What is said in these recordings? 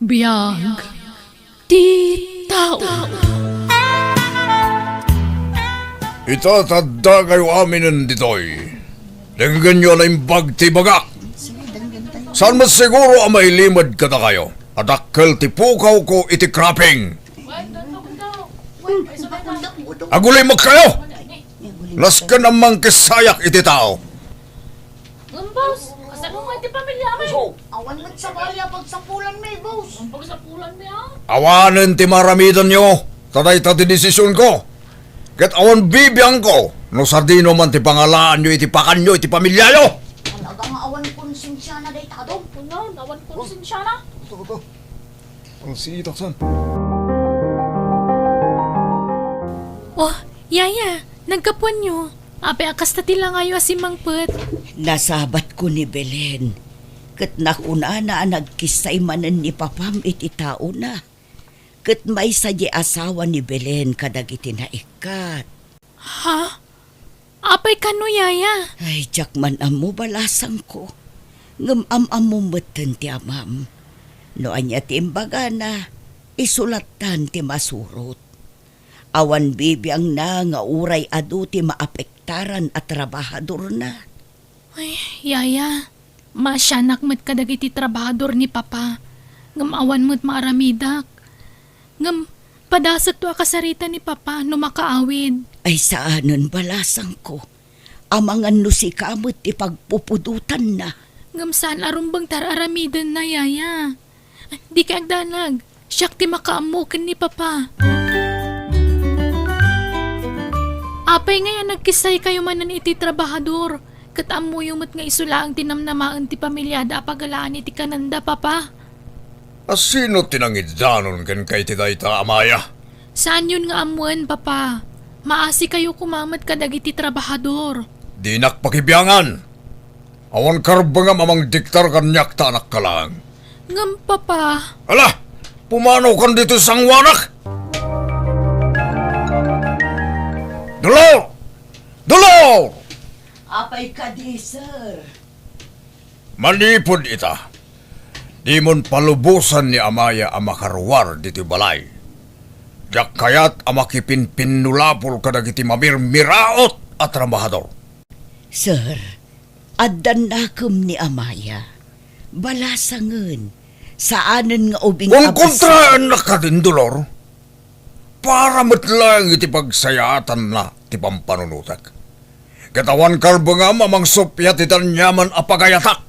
Biyag ti tao. Itatadda kayo aminin ditoy. Denggan nyo na imbag ti baga. Saan mas siguro ang mailimad ka na kayo? Adakkel ti pukaw ko iti kraping. Agulay mag kayo! Naskan ang mangkisayak iti tao. Boss, kasan mo iti pamilya mo? Awan mo't sa balya pagsapulan may boss. Ang pagsapulan mo yan? Awanan ti maramidan nyo. Taday ta ti desisyon ko. Ket awan bibiyang ko. No sardino man ti pangalaan nyo iti pakan nyo iti pamilya nyo. Talaga nga awan konsensya na day tado. Ano, nawan konsensya na. Ito. Ang sitaksan. Oh, yaya, nagkapuan nyo. Ape akas na tila ngayon si Mangpet. Nasabat ko ni Belen. Kat nakuna na nagkisay manan ni Papam iti tao na. Kat may sadya asawa ni Belen kadag iti naikat. Ha? Apay kano yaya? Ay, jak man amo balasang ko. Ngam-am mo matan ti amam. No anya ti imbaga na, isulatan ti masurot. Awan bibiyang na nga uray adu ti maapektaran at trabahador na. Ay, yaya, masyanak mo't kadag iti trabahador ni Papa. Ngamawan mo't maaramidak. Ngam, padasat to akasarita ni Papa no makaawid. Ay saanon balasang ko. Amangan no si kamot ti pagpupudutan na. Ngam saan arumbang tararamidan na yaya. Di ka agdanag, siyak ti makaamukin ni Papa. Apay ngayon nagkisay kayo manan iti trabahador. Katamu yung mat nga isulaang tinamnamaan ti pamilyada apagalaan iti kananda, Papa. Asino tinangiddanon kan kay ti dayta amaya? Saan yun nga amuan, Papa? Maasi kayo kumamat kadag iti trabahador. Di nakpakibiyangan. Awan karbangam amang diktar kanyak ta anak kalang. Ngam, Papa. Ala! Pumanaw kan dito sang wanak! Dolor! Dolor! Apay ka di, sir. Manipod ita. Di mon palubusan ni amaya ang makaruwar diti balay. Diyak kayat ang makipinpinulapol kadag iti mamirmiraot at trabahador. Sir, addan nakum ni Amaya. Balasangan. Saanan nga ubing Kung kontraan na ka din, Dolor, para matlang iti pagsayatan na ti pampanunutak. Katawan karbangam amang sopya ti tanyaman apagayatak.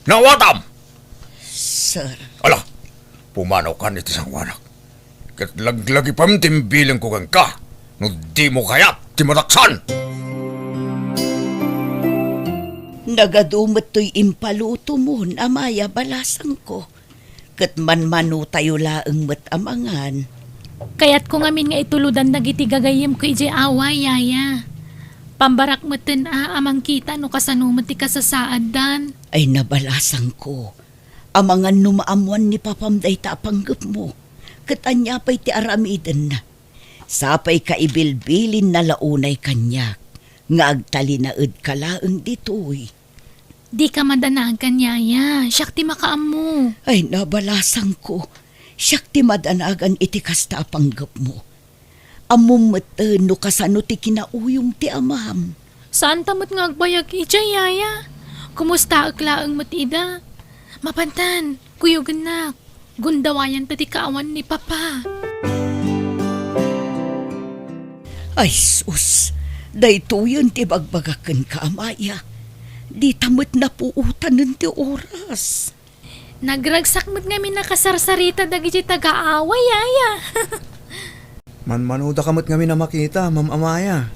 Nawatam! Sir, Ala, pumanaw ka iti sang wanak. Kat laglagi pam timbilang ko kang ka, no di mo kayat ti mataksan. nagadumot to'y impaluto mo, Amaya, balasang ko. Kat man-manu tayo laeng matamangan. Kaya't kung amin nga ituludan nagiti gagayim ko iti away, yaya. Pambarak maten amang kita no kasanumat ti kasasaad dan. Ay nabalasang ko. Amangan numaamuan ni Papamday tapanggap mo. Kat anya pa'y ti aramiden na. Sapay kaibilbilin na launay kanyak. Nga agtalinaed ka laeng ditoy. Di ka madanagan, yaya. Siyak ti makaamu. Ay nabalasang ko. Siyak ti madanagan iti kasta panggap mo. Amum no kasano ti kinauyong ti amam. Saan tamot nga agbayag iti, yaya? Kumusta aglaang matida? Mapantan, kuyuganak. Gundawayan ta ti kaawan ni Papa. Ay sus, daytoyon ti bagbagaken ka, Amaya. Di tamot na puutan nun ti oras. Nagragsak mo't nga minakasarsarita dagiti taga-away, yaya. Manmanuda kamot kami na makita, Ma'am Amaya.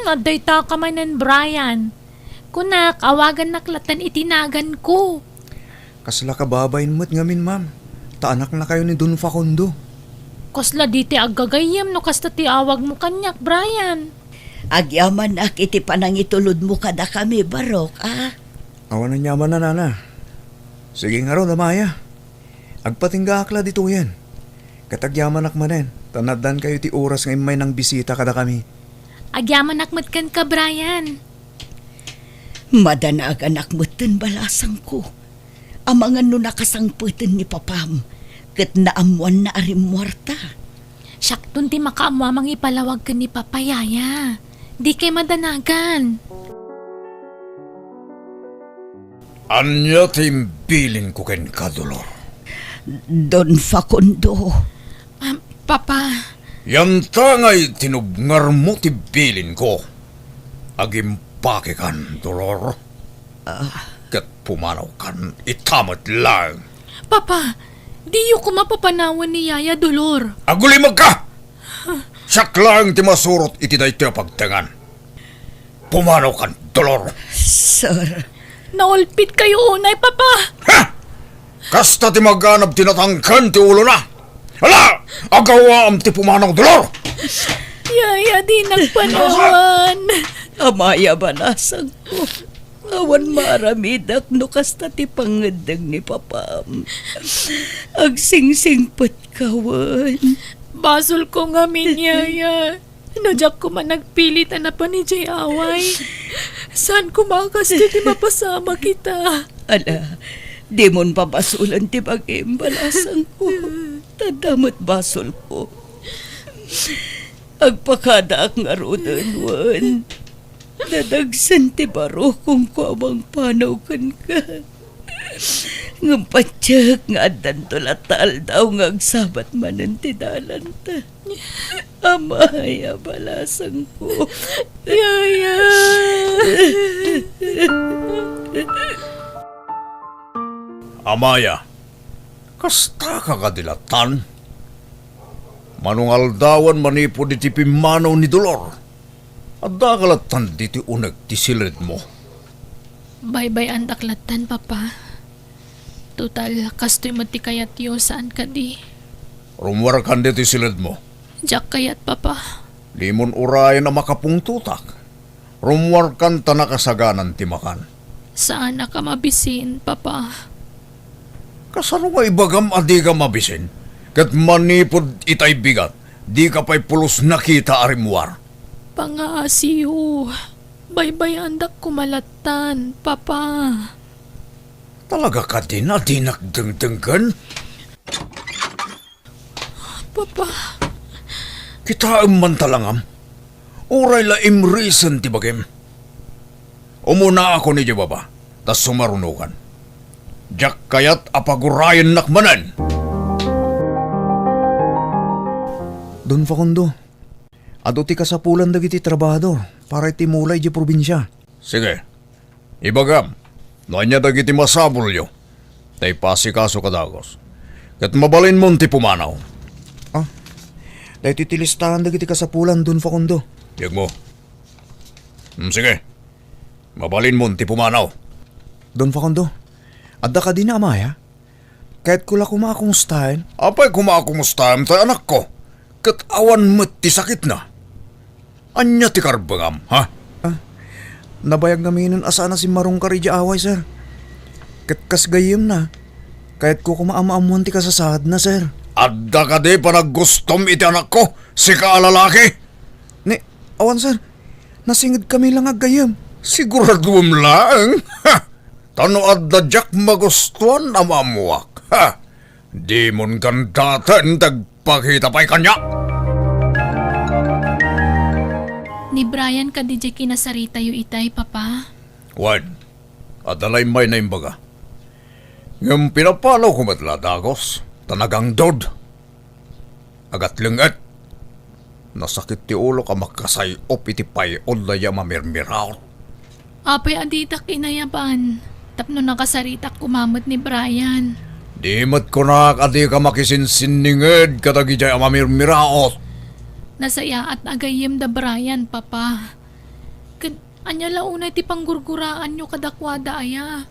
Aday ta ka manan, Brian. Kunak, awagan naklatan itinagan ko. Kasla kababayin mo't ngamin, Ma'am. Taanak na kayo ni Don Facundo. Kasla di ti aggagayam no kasta ti awag mo kanyak, Brian. Agyaman ak iti panangitulod mo kada kami, Barok, ah? Awan na nyaman na, Nana. Sige nga ron, Amaya. Agpatingga akla dito yan. Katagyaman akmanen. Tanadan kayo ti oras ngayon may nang bisita kada kami. Agyaman akmatkan ka, Brian. Madanag anak mo balasang ko. Amangan no nakasangputin ni Papam. ket naamuan na arimwarta. Syaktun ti makaamwamang ipalawag ka ni Papa Yaya. Di kay madanagan. Anya timbilin ko ken ka, Dolor. Don Facundo, Papa, Yan tangay tinubngar mo tibilin ko. Agimpake kan, Dolor. Kat pumanaw kan, itamat lang. Papa, diyo ko mapapanawan ni Yaya Dolor. Agulimag ka! Siyak lang ti masurot iti da iti pagtangan. Pumanaw kan, Dolor. Sir, Naulpit kayo unay, Papa. Ha! Kasta ti maganap tinatangkan ti ulo na. Hala! Agawa am ti pumanaw, Dolor! Yaya, di nagpanawan. amaya balasang ko. Awan maramidak no kasta ti pangadag ni Papam. Agsingsingpat kawan. Basol ko nga min, Yaya. Nadyak ko man nagpilit na pa ni Jay Away. Saan kumakas ti mapasama kita? Ala, di mon papasulan ti pag-imbalasang ko. Tadamot basol ko. Agpakada ang arudan, Juan. Nadagsan ti baro kung kuwang panaw kan ka. Ngampatyak nga adan tulatal daw nga agsabat manan ti dalan ta. Amaya balasang ko. Yaya. Amaya, kasta ka kadilatan. Manungal dawan manipod iti pimanaw ni Dolor. At dakalatan diti unag ti silid mo. Bye-bye ang daklatan, Papa. Total, kastoy matikayat yo saan ka di. Rumwar kan diti silid mo. Diyak kayat, Papa. Limon urayan na makapungtutak. Rumwar kan tanakasaganan ti makan. Saan na ka mabisin, Papa? Kasano nga ibagam adi ka mabisin? Kat manipod itay bigat, di ka pa'y pulos nakita arimwar. Pangaasiyo. Bye-bye andak kumalatan, Papa. Talaga ka din na di nagdengdenggan? Papa. Kita man talangam. Uray la imreason ti bagim. Umuna ako ni Jababa, tas sumarunukan. Jak kayat apagurayan nakmanan. Don Facundo, ado ti kasapulan dagiti trabahador para iti mulay di probinsya. Sige, ibagam. Noanya dagiti masabol yo. Tay pasikaso kadagos. Kat mabalin mo ti pumanaw. Dahil titilistahan dagiti kasapulan Don Facundo. Yag mo. Sige. Mabalin mo ti pumanaw. Don Facundo, adda ka din na amaya? Kahit kula kumakong style, Apay kumakumustahan tayo anak ko. Kat awan mo't ti sakit na. Anya ti karbangam, ha? nabayag namin nun asa na si Marong Karidya away, sir. Kat kasgayim na. Kahit ko kumaamaamuan ti kasasad na, sir. Adda ka di pa naggustom iti anak ko, si kaalalaki. Ni, awan, sir. Nasingid kami lang agayam. Siguraduam lang. Ha! Tano adda jak magustuhan na mamuak. Ha! Di mon gandatan tagpakita pa'y kanya. Ni Brian ka di kinasarita yu itay, Papa. Wan, adalay may na imbaga. Ngam pinapalaw ko matladagos, tanagang dod. Agat lengat. Nasakit ti ulo ka makasay op iti pay odlaya mamirmiraw. Apay aditak inayaban. Tapno nakasaritak kumamot ni Brian. Di mat ko na adi ka makisinsininged katagi jay mamirmiraot. Nasaya at agayim da Brian, Papa. Anya launay ti panggurguraan nyo kadakwada aya.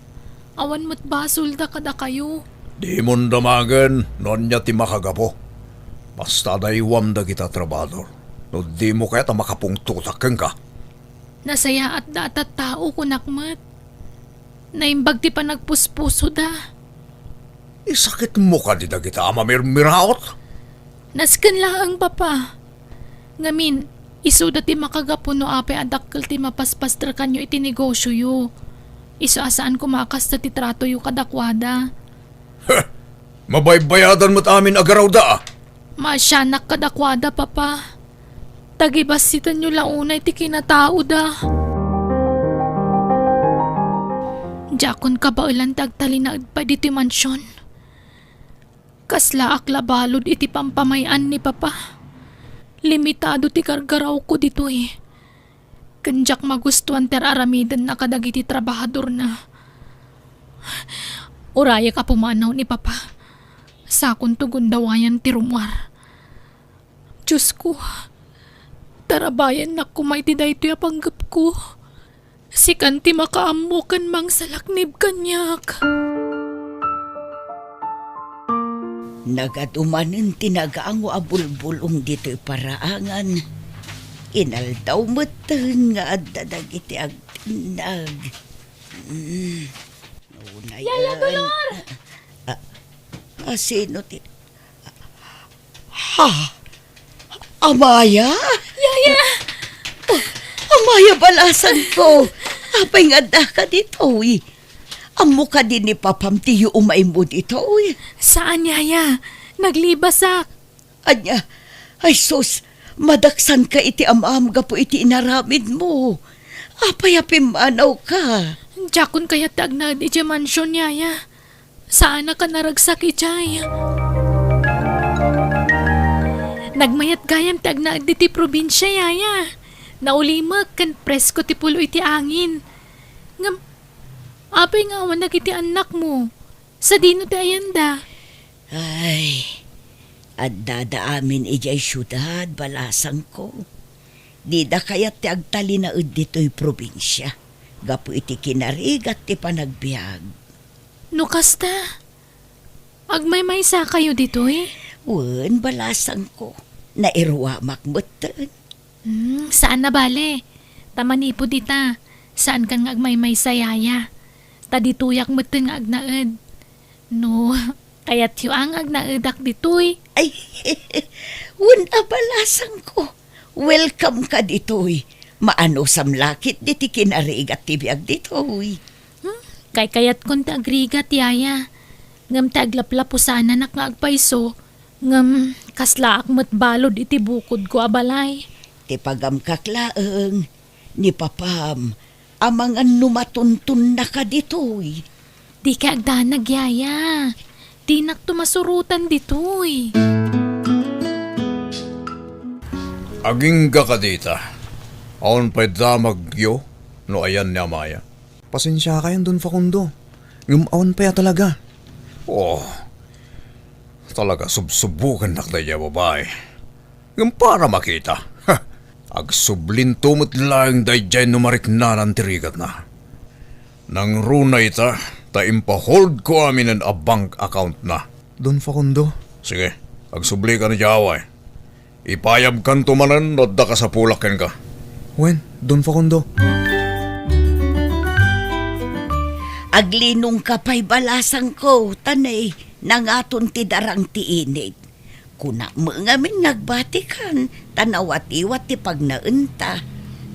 Awan mo't basol da kada kayo. Di mon damagan, non niya ti makagapo. Basta daywam da kita trabador. No di mo kaya ta makapungtutaken ka. Nasaya at datat tao kunakmat. Naimbag ti pa nagpuspuso da. Isakit mo ka di da kita mamirmiraot. Nasken laang, Papa. Ngamin, iso dati makagapo no ape adakkel ti mapaspastra kanyo iti negosyo yu. Iso asaan kumakas ta ti trato yu kadakwada. Mabaybayadan mo't amin agaraw da. Masyanak kadakwada, papa. Tagibasitan nyo lang unay ti kinatao da. Jakon ka ba ilan tagtalinaad pa diti mansyon? Kasla akla balod iti pampamayan ni papa. Limitado ti kargaraw ko dito eh. Kanjak magustuhan ter aramidan na kadagiti trabahador na. Uraya ka pumanaw ni papa. Sakon tugon dawayan ti rumwar. Diyos ko, tarabayan na kumay ti dayto ya panggap ko. Si kanti makaammo kan mang salaknib kanyak. Nagadumanen tinagaang abulbulong dito'y paraangan. Inaldaw matan nga addadag iti agtinag. Yaya Dolor! Sino ti... Ha? Amaya? Yaya! Amaya balasan ko. Apay nga da ka dito eh. Amo ka din ni Papam tiyo umay mo dito eh. Saan, Yaya? Naglibasak. Anya, ay sus, madaksan ka iti amam ga po iti inaramid mo. Apay apimanaw ka. Jakon kaya tagnad iti mansyon, Yaya. Saan na ka naragsak ijay? Nagmayat gayam tagnad iti probinsya, Yaya. Naulimag kan presko ti pulo iti angin. Ngam, apay nga awan iti anak mo. Sa dino ti ayanda. Ay, adda amin ijay syudad, balasang ko. Di da kayat ti agtali na dito'y probinsya. Gapo iti kinarigat ti panagbiag. No kasta? Agmay-maysa kayo dito eh? Wen, balasang ko. Nairuwamak mutan. Saan na bale? Tamanipo dita. Saan kan nga agmay-maysa, Yaya? Tadituyak mo nga agnaed. No, kaya't yu ang agnaedak ditoy. Ay, wen abalasang ko. Welcome ka dito'y. Maano samlakit diti kinarigat ti biag dito'y. Kay kayat kon ta agrigat, Yaya. Ngam ta aglaplapo sana nak nga agpaiso. Ngam kaslaak mo't balod iti bukod ko abalay. Ti pagam kaklaeng ni Papam. Amang ano matuntun na ka dito'y. Di ka agdanag, Yaya. Di nak tumasurutan ditoy. Aging ka dita. Aon pa'y damagyo, no ayan ni Amaya. Pasensya kayan dun, Facundo. Ngumaon pa ya talaga. Oh, talaga subsubukan na kaya babae. Yung para makita. Ha, agsublin tumot lang dayjay numarik na ng tirigat na. Nang runa ita, ta impahold ko amin ang bank account na. Dun, Facundo. Sige, agsubli ka na jaway. Ipayab kan tumanan, nodda ka sa pulakin ka. Wen, dun, Facundo. Aglinong kapay balasang ko, tanay, nangaton ti darang ti inig. Kuna mga min nagbatikan, tanawat-iwat ti pagnaunta.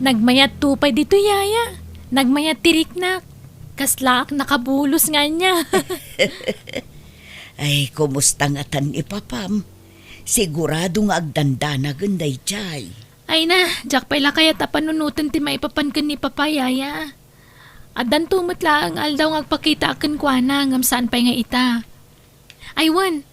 Nagmayat tupay dito, Yaya. Nagmayat tiriknak. Kaslaak nakabulos nga niya. Ay, kumusta nga tan ni Papam? Sigurado nga agdanda na ganday jay. Ay na, jak pala kaya tapanunutan ti maipapan kan ni Papa, Yaya. Adan tumot lang aldaw nga agpakita akan kwa na ngam saan pa nga ita. Aywan,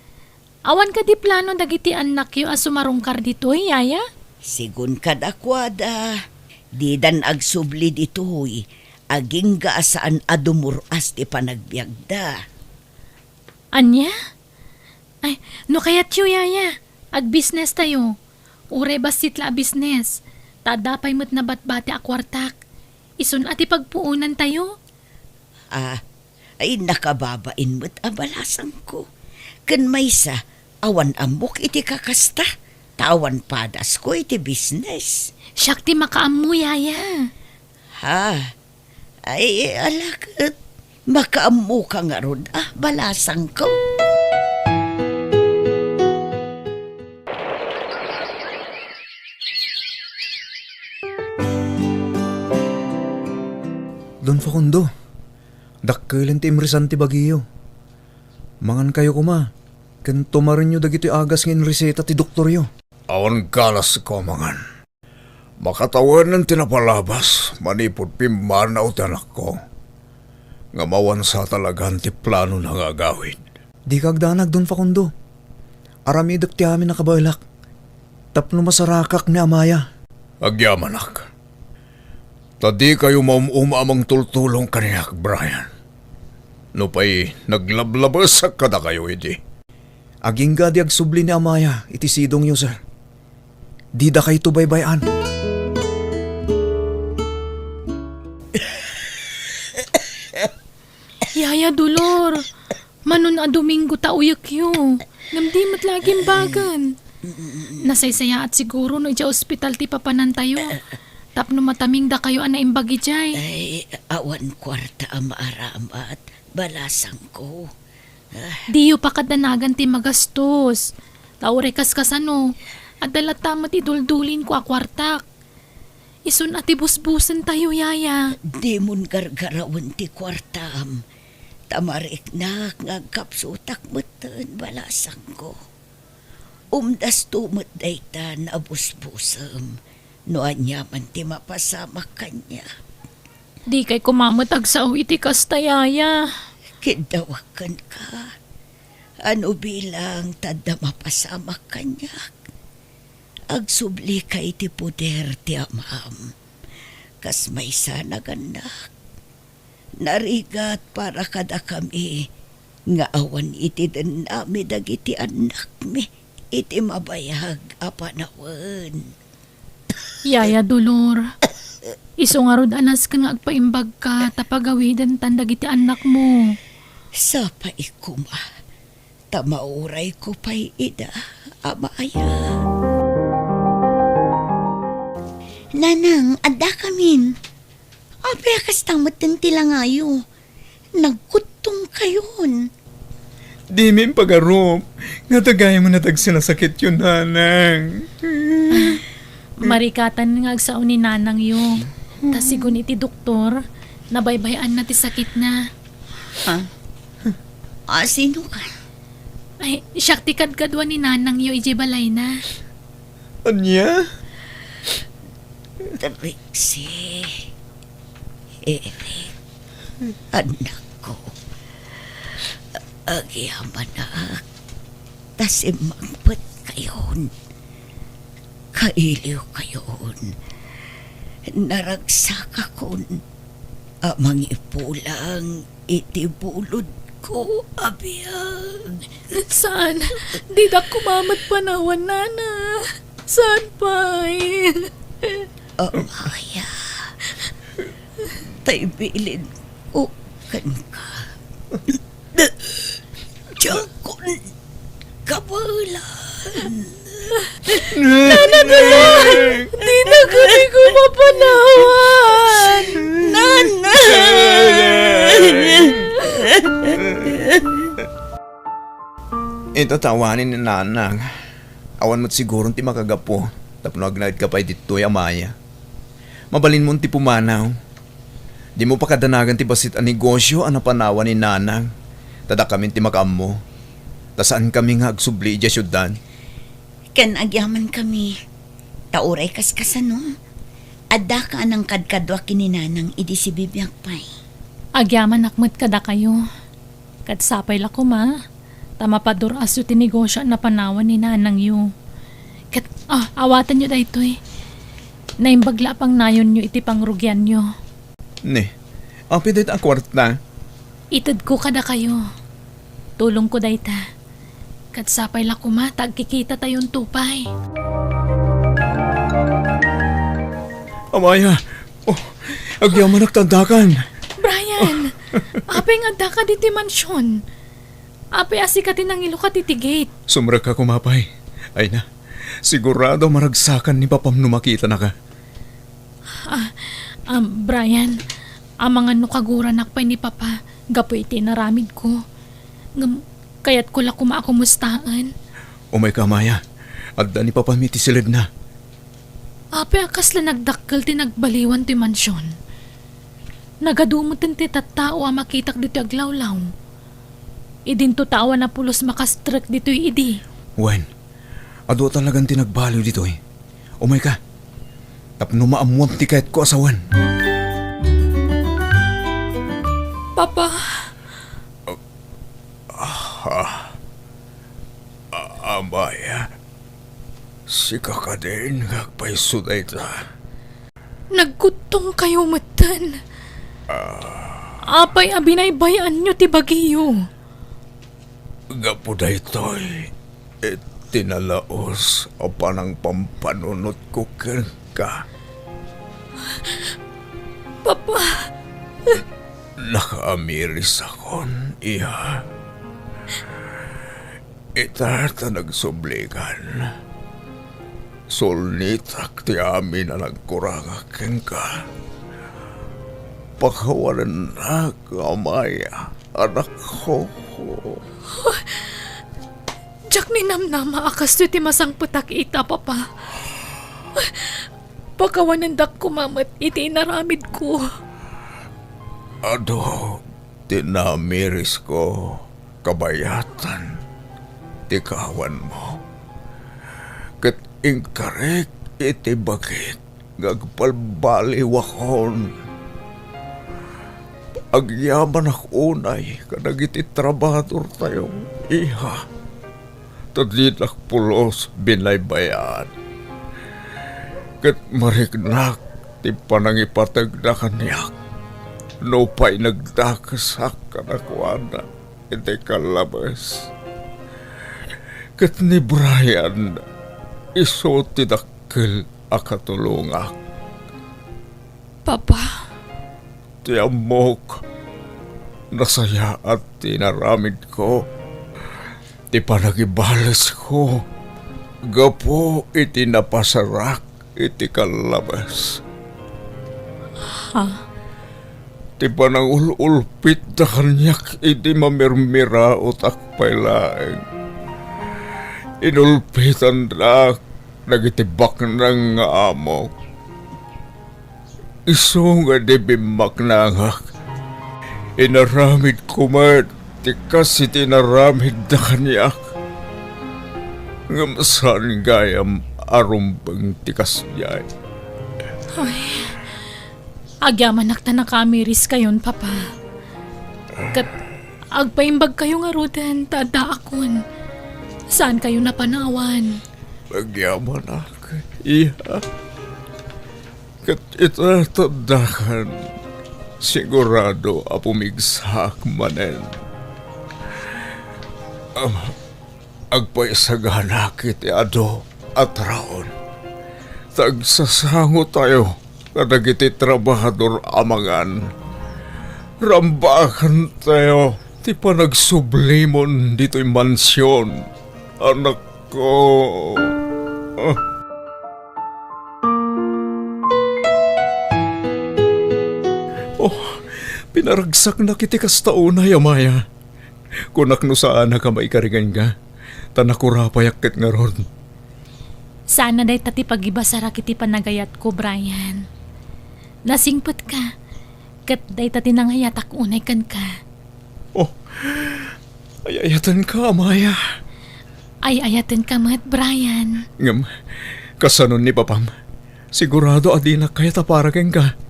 awan ka di plano dagiti anak yo as sumarungkar dito, Yaya? Sigun kadakwada, di dan agsubli dito'y, aging gaasaan adumuras ti panagbiagda. Anya? Ay, no kayat yo, Yaya. Ag-business tayo. Ure basit la business. Tadapay mo't na batbati akwartak. Isun ati pagpuunan tayo. Ay nakababain mo't abalasang ko. Kan maysa, awan amok iti kakasta. Tawan padas ko iti business. Siyak ti makaammo, Yaya. Ha? Ay, alakot. Makaammo ka nga ron, balasang ko. Dun, Facundo. Dakkilan ti imrisan ti bagiyo. Mangan kayo kuma. Kan tumarin nyo dagiti agas ngin reseta ti doktor yo. Awan galas ko mangan. Makatawan ng tinapalabas, manipod pimanaw tanak ko. Ngamawan sa talagang ti plano na gagawin. Di kagdanag dun Facundo. Aramidak ti amin nakabailak. Tapno masarakak ni Amaya. Agyamanak. Tadi kayo maumamang tultulong kaniyak, Brian. No pa'y naglablabas sa kada kayo, hindi. Aging gadi agsubli ni Amaya, iti sidong yo, sir. Di da kayo baybayan. Yaya Dolor, manon a Domingo ta uyak yo. Namdimat laging bagan. Nasaysaya at siguro no ija ospital ti papanan tayo. Tapno mataming da kayo ana imbagi jay. Ay, awan kwarta ang maaramat. Balasang ko. Diyo pa kadanagan ti magastos. Taure kaskasano. At dalatamat iduldulin ko akwartak. Isun at ibusbusan tayo, yaya. Di mon gargarawan ti kwartam. Tamarik na ngagkapsutak matan balasang ko. Umdas tumot daytan abusbusam. Noan yaman ti mapasama kanya. Di kay kumamatag sa iti kasta, yaya. Kidawakan ka. Ano bilang tada mapasama kanya. Agsubli ka iti puder ti amam. Kas may sana ganak. Narigat para kada kami. Nga awan iti den nami dagiti anak mi. Iti mabayag apanawan. Yaya Dolor, iso nga rod anas ka nga agpaimbag ka tapagawidan tandag iti anak mo. Sa paikuma. Tamauray ko pa'y ida. Amaya. Nanang, adda kamin. Apya kastamot ng tilangayo. Nagkutong kayon. Di min pagarom. Nga tagay mo natag sinasakit yun, nanang. Marikatan nga agsaon ni nanang yo. Tas sigun iti doktor, nabaybayan na ti sakit na. Sino ka? Ay, siyak ti kadkadwa ni nanang yo iji balay na. Anya? Trixie. Eric. Anak ko. Agyaman na. Tasimangpat kayon. Kailiw kayon. Naragsak akon. Amang ipulang itibulod ko, abiyang. Saan? Di da kumamat panawan, nana. Saan pa Amaya. Taybilin ko kan ka. Jakon kabalan. Di na kami ko mapanawan! Nana! Ito tawanin ni nanang. Awan mo't siguro ti makagapo. Tapno agnagad ka pa dito'y Amaya. Mabalin mo ti pumanaw. Di mo pa kadanagan ti basit ang negosyo ang napanawan ni nanang. Tada kami ti makam mo. Tasaan kami nga agsubli dya syudan. Kan agyaman kami. Tauray kaskasano. Adda ka anang kadkadwa kininanang idi si bibiyang pay. Agyaman nakmat kada kayo. Katsapay la ko ma. Tamapadur aso ti negosyo na panawan ni nanang yu. Awatan nyo da ito Naimbagla pang nayon nyo iti pangrugyan nyo. Ne, ang pilit ang kwarta. Itad ko kada kayo. Tulong ko dayta. Katsapay la ko ma, tagkikita tayong tupay. Amaya, agyaman nagtandakan. Brian, apay nga da ka diti mansyon. Apay asikatin ang ilo ka titigate. Sumrag ka kumapay. Ay na, sigurado maragsakan ni papam numakita na ka. Brian, mga nukagura nakpay ni Papa, gapoy iti naramid ko. Kaya't ko la kumakumustaan. Umay ka, Amaya. Adda ni papamiti silid na. Apay akas la nagdakkel ti nagbaliwan ti mansyon. Nagadumot ti tattao a makitak dito aglawlaw. Idin to tawa na pulos makastrek dito'y idi. Wen, ado talagang tinagbaliw dito eh. Umay ka. Tapno maamuan ti kahit ko asawan. Papa, Amaya, sika ka din kagpaisuday ta. nagkutong kayo matan. Apay abinaybayan nyo ti bagiyo. Gapuday to'y tinalaos o panang pampanunot ko ken ka. Papa, Nakaamiris akon, iha. Itata nagsubligan. Sulnitak ti amin na nagkurangak ka. Pagkawalan na kamaya, anak ko. jak ni namnama akas ti masang putak ita, Papa. Pagkawanandak kumamat iti inaramid ko. Ado, tinamiris ko kabayatan. Tikawan mo. Kat ingkarek iti bakit gagpalbaliwakon. Agyaman unay kadag iti trabador tayo, iha. Tadinak pulos binaybayan. Kat marignak ti panangipatag na kanyak. No pa'y nagdakasak kanakwana iti kalabas. Kat ni Brian, iso tidakkel akatulungak. Papa, Ti amok, nasaya at tinaramid ko. Ti panagibales ko. Gapo iti napasarak iti kalabas. Ti panangululpit na kanyak iti mamirmira o takpay laeng. Inulpitan na nagitibak ng amok. Iso nga di bimak na angak. Inaramid kumat, tikas iti naramid na kanyak. Ngamasan gayam arumbang tikas niya. agyaman nakta nakamiris kayon, Papa. Kat agpaimbag kayo nga rudan, tada akon. Saan kayo napanawan? Magyaman ako, iha. Kat itatadakan, sigurado apumigsak manen. Agpaisagana kiti ado at raon. Tagsasango tayo kadag iti trabahador amangan. Rambakan tayo ti panagsublimon dito'y mansyon. Anak ko. Pinaragsak na kiti kastaunay, amaya. Kunak no saan na ka maikaringan ka, tanakurapayak ket nga ron. Sana day tati pagibasara kiti panagayat ko, Brian. Nasingput ka. Kat day tati nangayatak unay kan ka. Ayayatan ka, amaya. Ay ayatan ka mat, Brian. Ngam, kasanon ni papam. Sigurado adi na kaya taparagan ka.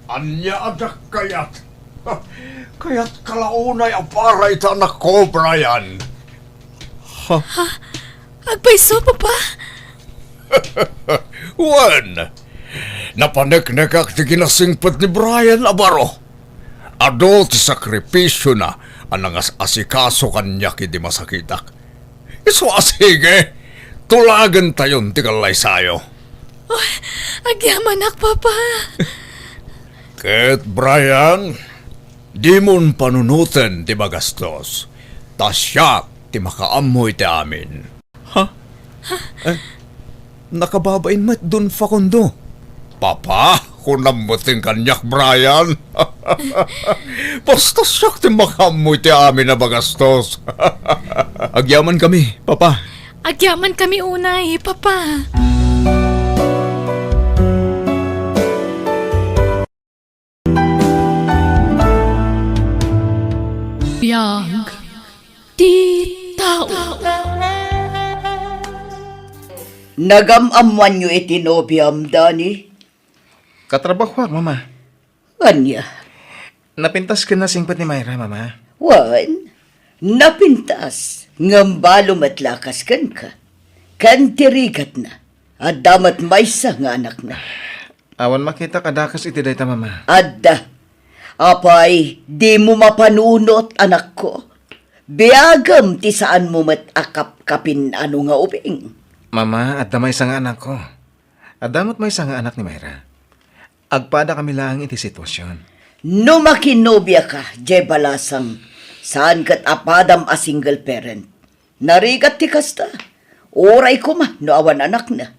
Anya adak kayat. Kayat kalaunay aparay ta anak ko, Brian. Agpaiso, Papa. Wan! Napaneknekak ti ginasingpat ni Brian Abaro. Ado ti sakripisyo na anang asikaso kanya kiti masakitak. Iso asige, tulagan tayon ti kalay sayo. Agyaman ak, Papa. Ket Brian, di mon panunutan ti magastos. Tasyak ti makaamoy ti amin. Nakababain mat dun fakundo. Papa, kunamuting kanyak, Brian. Basta siyak ti makaamoy ti amin na magastos. Agyaman kami, papa. Agyaman kami unay, Papa. Biyag. Ti tao. Nagamamuan nyo itinobiam, Dani. Katrabaho, mama. Anya, Napintas ka na singpat ni Myra, mama. wan, napintas, ngambalo matlakas kan ka. Kan tirigat na, at damat maysa nga anak na. Awan makita kadakas iti dayta, mama. Adda, apay, di mo mapanunot, anak ko. Biagam ti saan mo matakap-kapin ano nga ubing. Mama, at damay nga anak ko. At damot may nga anak ni Myra. Agpada kami lang iti sitwasyon. No makinobya ka, jay balasang, saan kat apadam a single parent. Narigat ti kasta. Oray ko ma, no awan anak na.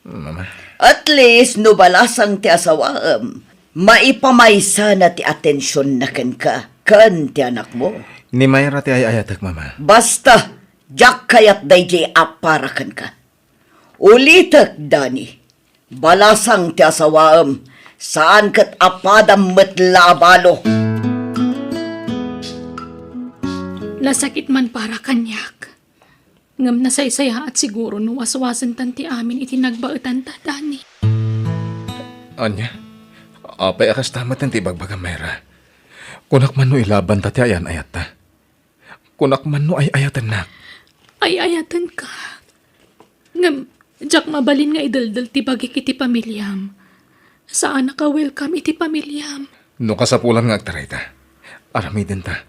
Mama, At least, no balasang ti asawaam, maipamaysa na ti atensyon na kan ka, kan ti anak mo. ni Myra ti ayayatak, mama. Basta, jak kayat dayjay aparakan ka. Ulitak, Dani, balasang ti asawaam, saan kat apadam matlabalo. Lasakit man para kanyak. Ngam na saysaya at siguro no waswasan tanti amin itinagbaetan ta, Dani. Anya, apay akas tamat ng tibagbaga, Myra. Kunak man no ilaban ta ti ayan ayat ta. Kunak man no ay ayatan na. Ay ayatan ka. Ngam, jak mabalin nga idaldal ti bagik iti pamilyam. Saan naka-welcome iti pamilyam? No kasapulan nga agtaray ta. Aramidin ta.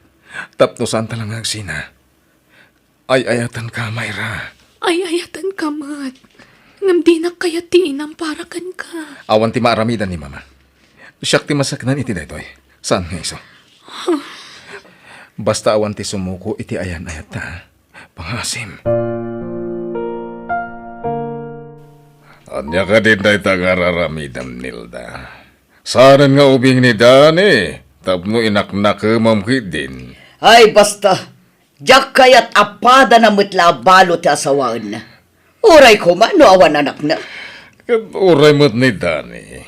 Tapno saan talang agsina. Ay ayatan ka, Myra. Ay ayatan ka, mat. Ngam di na kaya tiinam para kan ka. Awan ti maaramidan ni mama. Siyak ti masaknan iti daytoy. Saan nga iso? Basta awan ti sumuko iti ayan ayat ta. Pangasim. Anya ka din day tagararamidam, Nilda. Saan nga ubing ni Dani? Tapno inaknak mamkit din. Ay, basta, jak kayat apada na matlabalo ti asawaan na. Uray ko man, no awan anak na. Kat uray mo't ni Dani.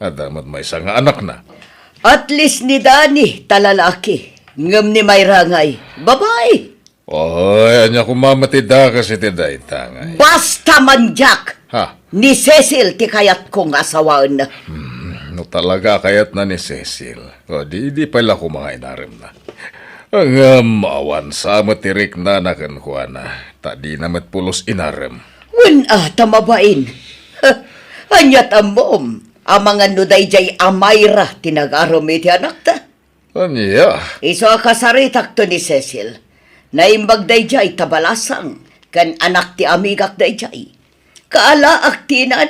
Adamat may nga anak na. At least ni Dani, talalaki. Ngam ni Myra ngay, babae. Oy, anya kumamatida kasi ti day tangay. Basta man, Jack. Ha? Ni Cecil ti kayat kong asawaan na. No talaga kayat na ni Cecil. O di pala ko mga inarim na. Ang awan sa matirik na nakan kuha na. Tadi namat pulos inarim. Wen tamabain. Anyat amom. Ang mga nuday jay amayra tinag-arami ti anak ta. Anya? Iso kasaritak to ni Cecil. Naimbag day jay tabalasang. Kan anak ti amigak day jay. Kaalaak ti na.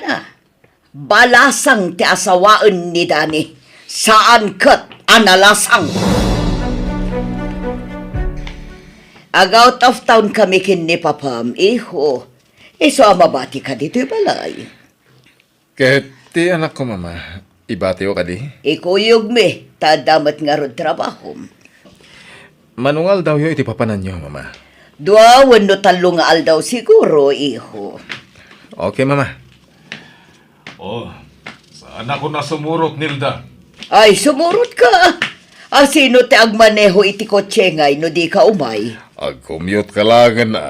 Balasang ti asawaan ni Dani. Saan kat analasang. Out of town kami kin ni Papam, iho. Iso amabati ka dito'y balay. Kahit ti anak ko, mama. Ibati o ka di? Ikuyog mi, tadamat nga ron trabaho. Manungal daw yung iti papanan nyo, mama. Dua, wano talo nga aldaw siguro, iho. Okay, mama. Oh, saan ako na sumurot, Nilda? Ay, sumurot ka. Sino ti agmaneho iti kotse ngay no di ka umay? Ag-commute ka lang na.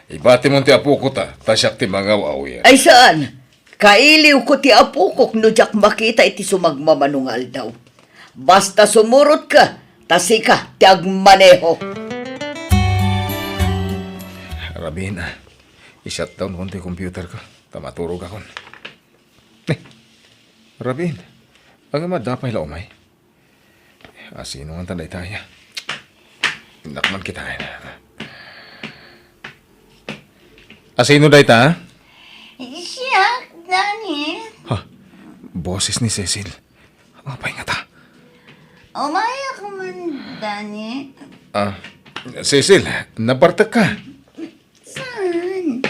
Ibati mo ti apo ko ta, tasyak ti mga awya. Ay saan? Kailiw ko ti apukok no jak makita iti sumagmamanungal daw. Basta sumurot ka, tasika ti agmaneho. Rabin, i-shutdown ko ti computer ko. Tamaturog ako. Rabin, ang madapay la umay. Sino ang tanday tayo? Nakman kita. Sino day ta? Siya, Dani. Ha? Boses ni Cecil. Apay nga ta. Umaya ka man, Dani. Cecil, nabartag ka. Saan?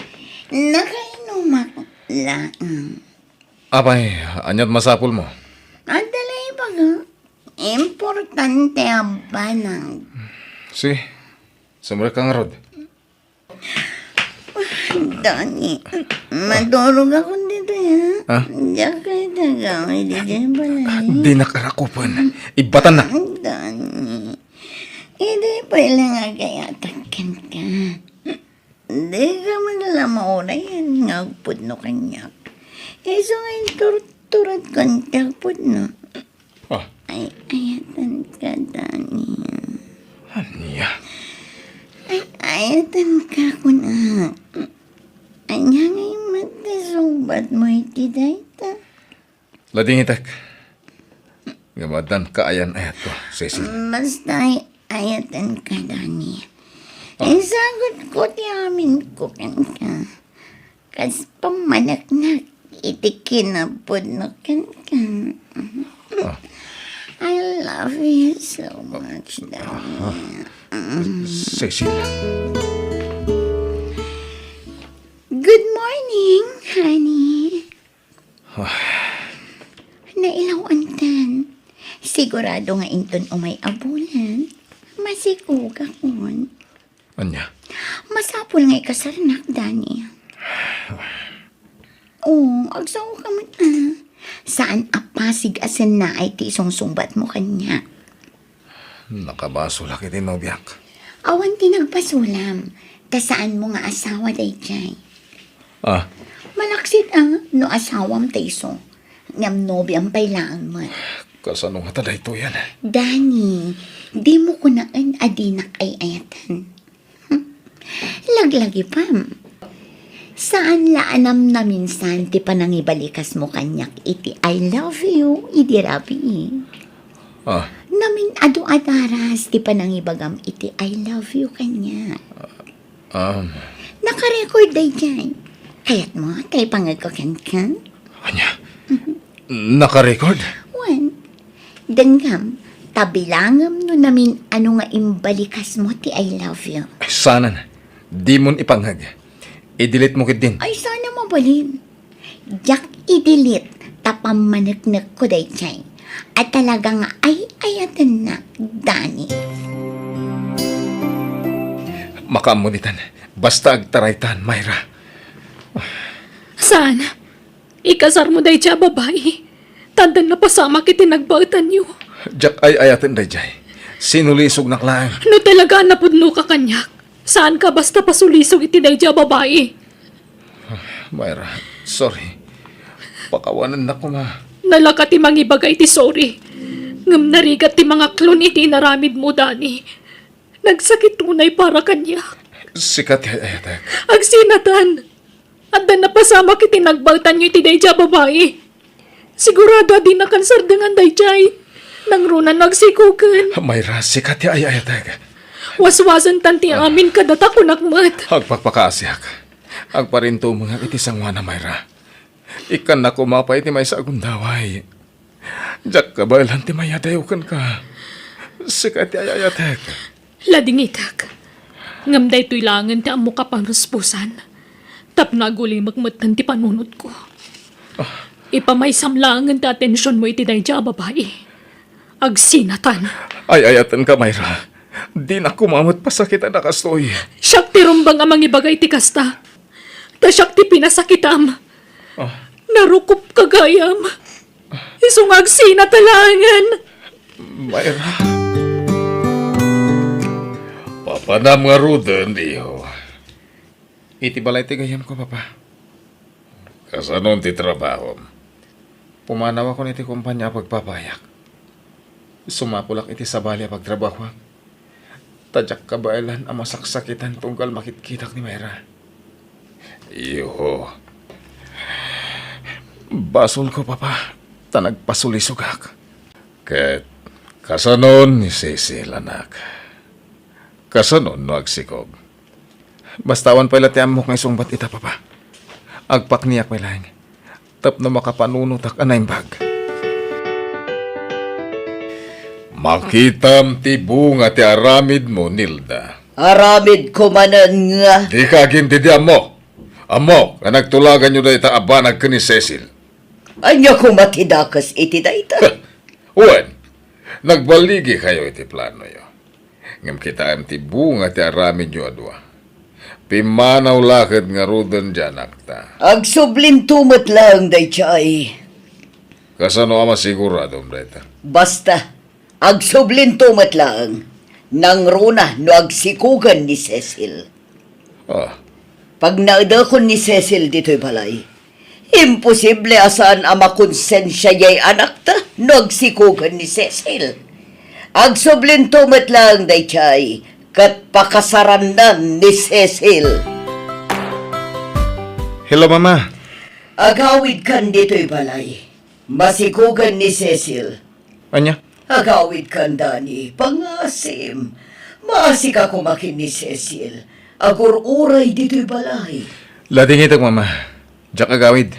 Nakainom ako lang. Apay, anyat masapul mo. Adalay ba nga? Importante ang banang. Si, sumura kang rod. Dani, madurog ako dito, Ha? Diyan kayo tagang, hindi dyan balay. Di nakarakupan. Ibatan na. Dani, Hindi pa lang nga kaya takkan ka. Hindi ka man lang mauna yan nga pudno kanyak. So ngayon turturat kanyak pudno. Ah, Ay, ayatan ka, Dani. aniya. Ay, ayatan ka ko na. Anya ngayon matasumbat mo iti dayta. Lading itak. Gamadan kaayan ayat ko, Cecil. Basta ayatan ka, Dani. Sagot ko ti amin ko kan ka. Kas pamanaknak iti kinapod no kan ka. I love you so much, Dani. Cecil. Good morning, honey. Nailawan tan. Sigurado nga inton umay abulan. Masikuga kon. Anya. Masapol nga'y kasarnak, Dani. Oo, agsaw ka mo na. Saan apasig asin na ay ti isong sumbat mo kanya? Nakabaso laki din, Nobiak. Awan ti nagpasulam. Ta saan mo nga asawa day jay? Ah, Malaksit no asawam tayso. Ngam nobi ang pailaan mo. kasano nga taday to yan? Dani, di mo ko naan adinak ay ayatan. Laglagi pam. Saan laanam na minsan ti panangibalikas mo kanyak iti I love you, iti rabi. Ah, Namin adu-adaras ti panangibagam iti I love you kanya. Nakarecord day dyan. Kaya't mo, kay pangagkakan ka. anya. Naka-record? One, danggam, tabilangam no namin ano nga imbalikas mo ti I love you. Ay, sana na. Di mon ipanghag. I-delete mo kit din. Ay, sana mabalin. Jak i-delete, tapamanak-nak ko day chay. At talagang ay ayatan na, Dani. Makamunitan. Basta agtaraytan, Myra. Saan? Ikasar mo day siya, babae. Tandan na pasama kiti nagbautan niyo. Jak ay ayatan dayjay. Sinulisog na klaan. No talaga napudno ka kanyak. Saan ka basta pasulisog iti day siya, babae? Myra, sorry. Pakawanan na ko, ma. Nalaka ti mangibagay ti sorry. Ngam narigat ti mga klon iti naramid mo, Dani. Nagsakit tunay para kanya. Sikat ay ayatan. Agsinatan. Anda na pasama kiti nagbautan niyo iti day siya, babae. Sigurado di na kansardangan day siya. Nang runan nagsikukan. Myra, sikat ay ayatan. Waswasan tanti amin kadata ko nakmat. Agpakpakaasyak. Agparinto mga itisang wana, Myra. Ikan na kumapay ti may sa agundaway. Jak ka ba lang ti may adayokan ka. Sikat ay ayatek. Lading itak. Ngam day to'y langan ti amo ka panruspusan. Tap naguli magmatan ti panunod ko. Ipamay samlangan ti atensyon mo iti day siya, babae. Agsinatan. Ay ayatan ka, Myra. Di na kumamot pa sakit na kastoy. Siyak ti rumbang amang ibagay ti kasta. Ta siyak ti pinasakitam. Narukup kagayam. Isong agsinatalangan. Myra. Papanam nga rudan, diho. Iti balay ti gayam ko, papa. Kasanon ti trabaho. Pumanaw ako niti kumpanya pagpapayak. Sumapulak iti sabali pagtrabaho. Tadyak kabailan ang masaksakitan tunggal makitkitak ni Myra. Iyo. Basol ko, papa. Tanagpasulisugak. Ket, kasanon ni Cecil, anak. Kasanon no agsikog. Bastawan pala ti amok nga isungbat ita, papa. Agpakniyak may lang. Tap na makapanunutak anay bag. Makitam ti bunga ti aramid mo, Nilda. Aramid ko manan nga. Di ka ginti di amo. Amo, nga nagtulagan nyo na ita abanag ka ni Cecil. Anya ko matidakas iti dayta. Uwan, nagbaligi kayo iti plano yo. Ngam kita am ti bunga ti aramid nyo adwa. Pimanaw lakad nga rudan dyan akta. Agsublin tumat lang daychay. Kasano ama sigurado, Breta? Basta, agsublin tumat lang. Nang runa no agsikugan ni Cecil. Ah, Pag naadakon ni Cecil dito'y balay, imposible asan ang makonsensya yay anak ta no agsikugan ni Cecil. Agsoblintumat lang day chay, kat pakasarandan ni Cecil. Hello, Mama. Agawid kan dito'y balay, masikugan ni Cecil. Anya? Agawid kan Dani, pangasim. Maasik ako makin ni Cecil. Agur-uray dito'y balay. Lading itag, Mama. Diyak agawid.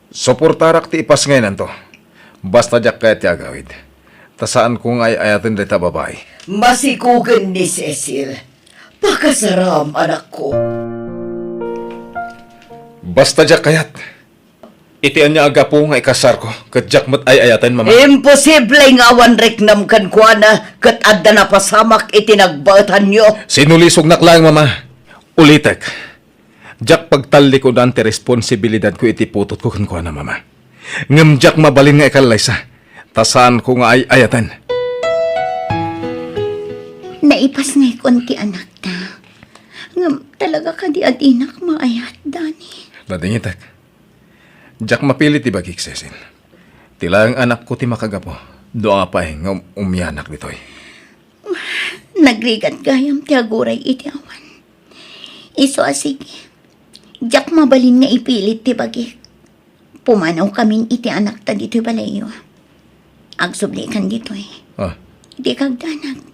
Suportarak ti ipas ngayon to. Basta diyak kaya ti agawid. Tasaan kong ay ayatin dita babae. Masikugan ni Cecil. Pakasaram, anak ko. Basta diyak kayat. Itian niya aga po nga ikasar ko. Kat diyak mat ay ayatin, Mama. Imposible nga awan reknam kan kuana kat adda na pasamak itinagbatan nyo. Sinulisog naklang, Mama. Ulitek. Diyak pagtali ko dante responsibilidad ko iti putot ko kan kuana, Mama. Ngam diyak mabalin nga ikalaysa. Tasaan ko nga ay ayatin. Naipas na konti anak ta. Ngam talaga ka di adinak maayat, Dani. Lading itak. Diyak mapilit ti bagik, Cecil. Tila ang anak ko ti makagapo. Doa pa nga umyanak ditoy. Nagrigat gayam ti aguray iti awan. Iso asige. Diyak mabalin nga ipilit ti bagi. Pumanaw kamin iti anak ta dito balayo. Agsubli kan dito eh. Ah, Di kagdanag.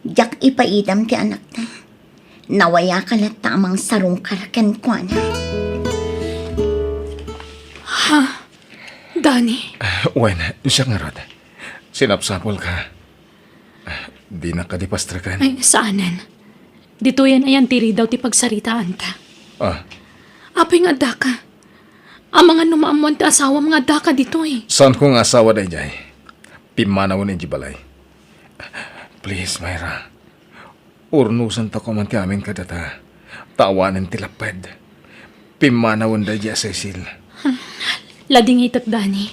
Diyak ipaidam ti anak ta. Nawaya kalat tamang sarong karaken ko na. Dani, Wen, siya nga rod. Sinapsapol ka. Di na kadipastrakan. ay saanan. Dito yan ayan tiri daw ti pagsaritaan ta. Ah, Apay nga da ka. Ang mga numaamuan ti asawa mga da ka dito eh. saan ko nga asawa na ijay? Pimanaw ni Jibalay. Please, Myra. Urnusan ta ko man ti amin kadata. Tawanan ti lapad. Pimanaw na ijay, Cecil. Lading itak, Dani.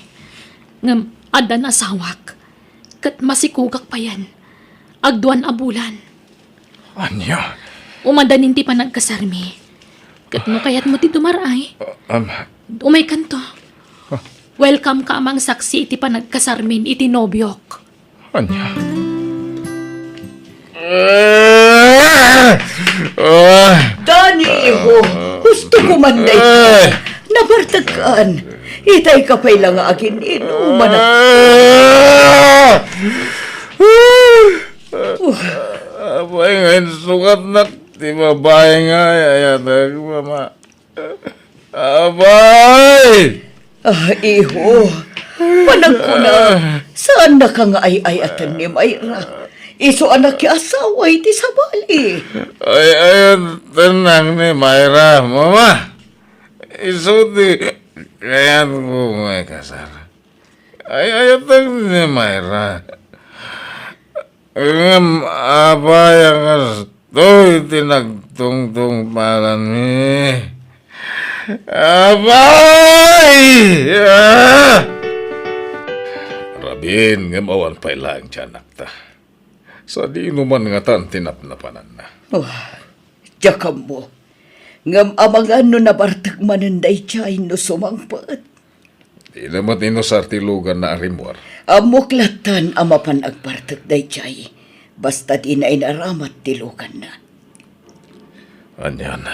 Ngam, adan asawak. Kat masikugak pa yan. Agduan abulan. Anya? Umadanin ti pa nagkasarmi. Kat mo kayat mo ti dumaray. Umay kanto. Welcome ka amang saksi iti pa nagkasarmin iti nobyok. Anya? Dani, iho. Gusto ko man day ka. Nabartakan. Itay ka pa'y lang akin inuman at Abay ngayon sukat na ti babae nga ayatag, Mama. Abay! iho. Panag ko na. Saan na ka nga ay-ayatan ni Mayra? Iso anak ki asawa iti sa bali. Ay, ayun, tenang ni Mayra, Mama. Isuti, kaya ko may kasar. Ay, ayatag ni Mayra. Ngam, abay ang astoy, tinagtungtung palan mi. Abay! Rabin, ngam awan pa'y lang tiyanak ta. Sa di inuman nga tan tinapnapanan na. Jakam mo. Ngam amang ano na bartag mananday chay no sumangpat. Di naman inosartilugan na arimwar. Amuklatan amapan agbartag day chay. Basta di na inaramat tilukan na. Anyan.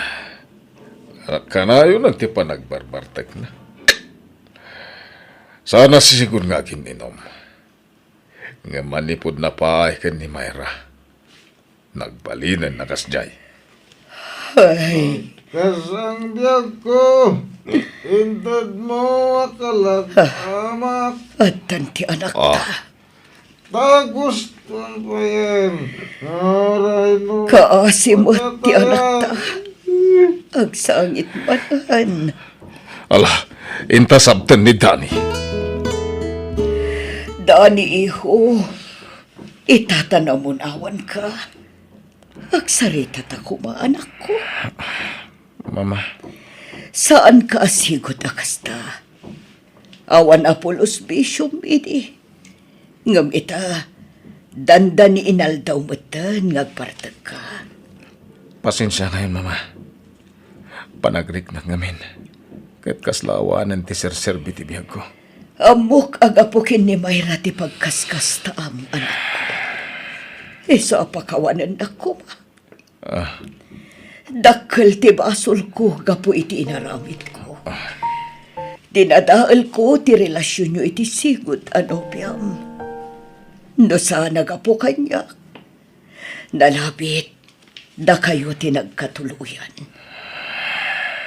Kanayo nagtipa nagbarbartag na. Sana sisiguro nga kininom. Nga manipod na paay ka ni Mayra. Nagbalinan na kasjay. Ay, Kasang biyag ko, intad mo akalat amak. at tanti anak ta. Tagustuhan pa yan. Naray no. Kaasimot ti anak ta. Agsangit manan. Ala, intasabtan ni Dani. Dani iho, itatanaw awan ka. Agsarita ta ko anak ko. Mama, Saan ka asigot akasta? Awan apolos bisyom idi. Ngam ita, danda ni inaldaw mo ta. man ngagpartag ka. Pasensya ngayon, mama. Panagrik na ngamin. Kahit kaslawanan ti serserbi ti biyag ko. Amok ang apukin ni Mayra ti pagkaskas taam, anak ko. Isa apakawanan na ko, ma. Dakkel ti basol ko, gapo iti inaramit ko. Dinadaal ko ti relasyon nyo iti sigod, anobiyam. No sana gapo kanya. Nalabit, da kayo ti nagkatuluyan.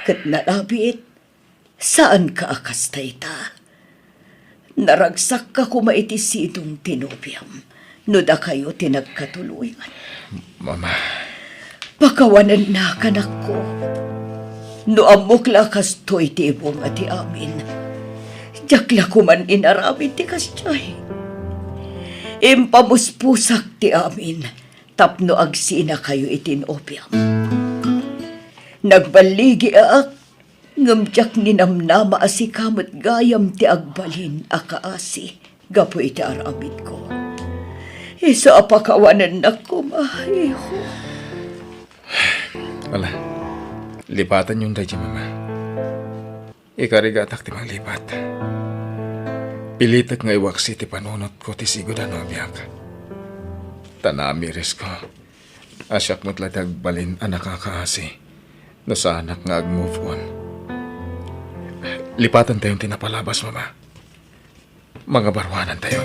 Kat nalabit, saan ka akastay ta? Naragsak ka kumaiti sidong tinobiyam. No da kayo ti nagkatuluyan. Mama, Pakawanan na kanak ko. No amok lakas to'y tibong ati amin. Jakla kuman inaramid ti kasjay. Impamuspusak ti amin. Tapno agsina kayo itinopiam. Nagbaligi ak. Ngamjak ni namnama asikamot gayam ti agbalin akaasi. Gapo iti aramid ko. Isa apakawanan na ko, mahiho. wala. Lipatan yung day, mama. Ikarigatak ti maglipat. Pilitak nga iwaksi ti panunot ko ti sigod ano biyak. Tanami res ko. Asyak mo't latag balin anak kakaasi. No sa anak nga ag-move on. Lipatan tayong tinapalabas, mama. Mga barwanan tayo.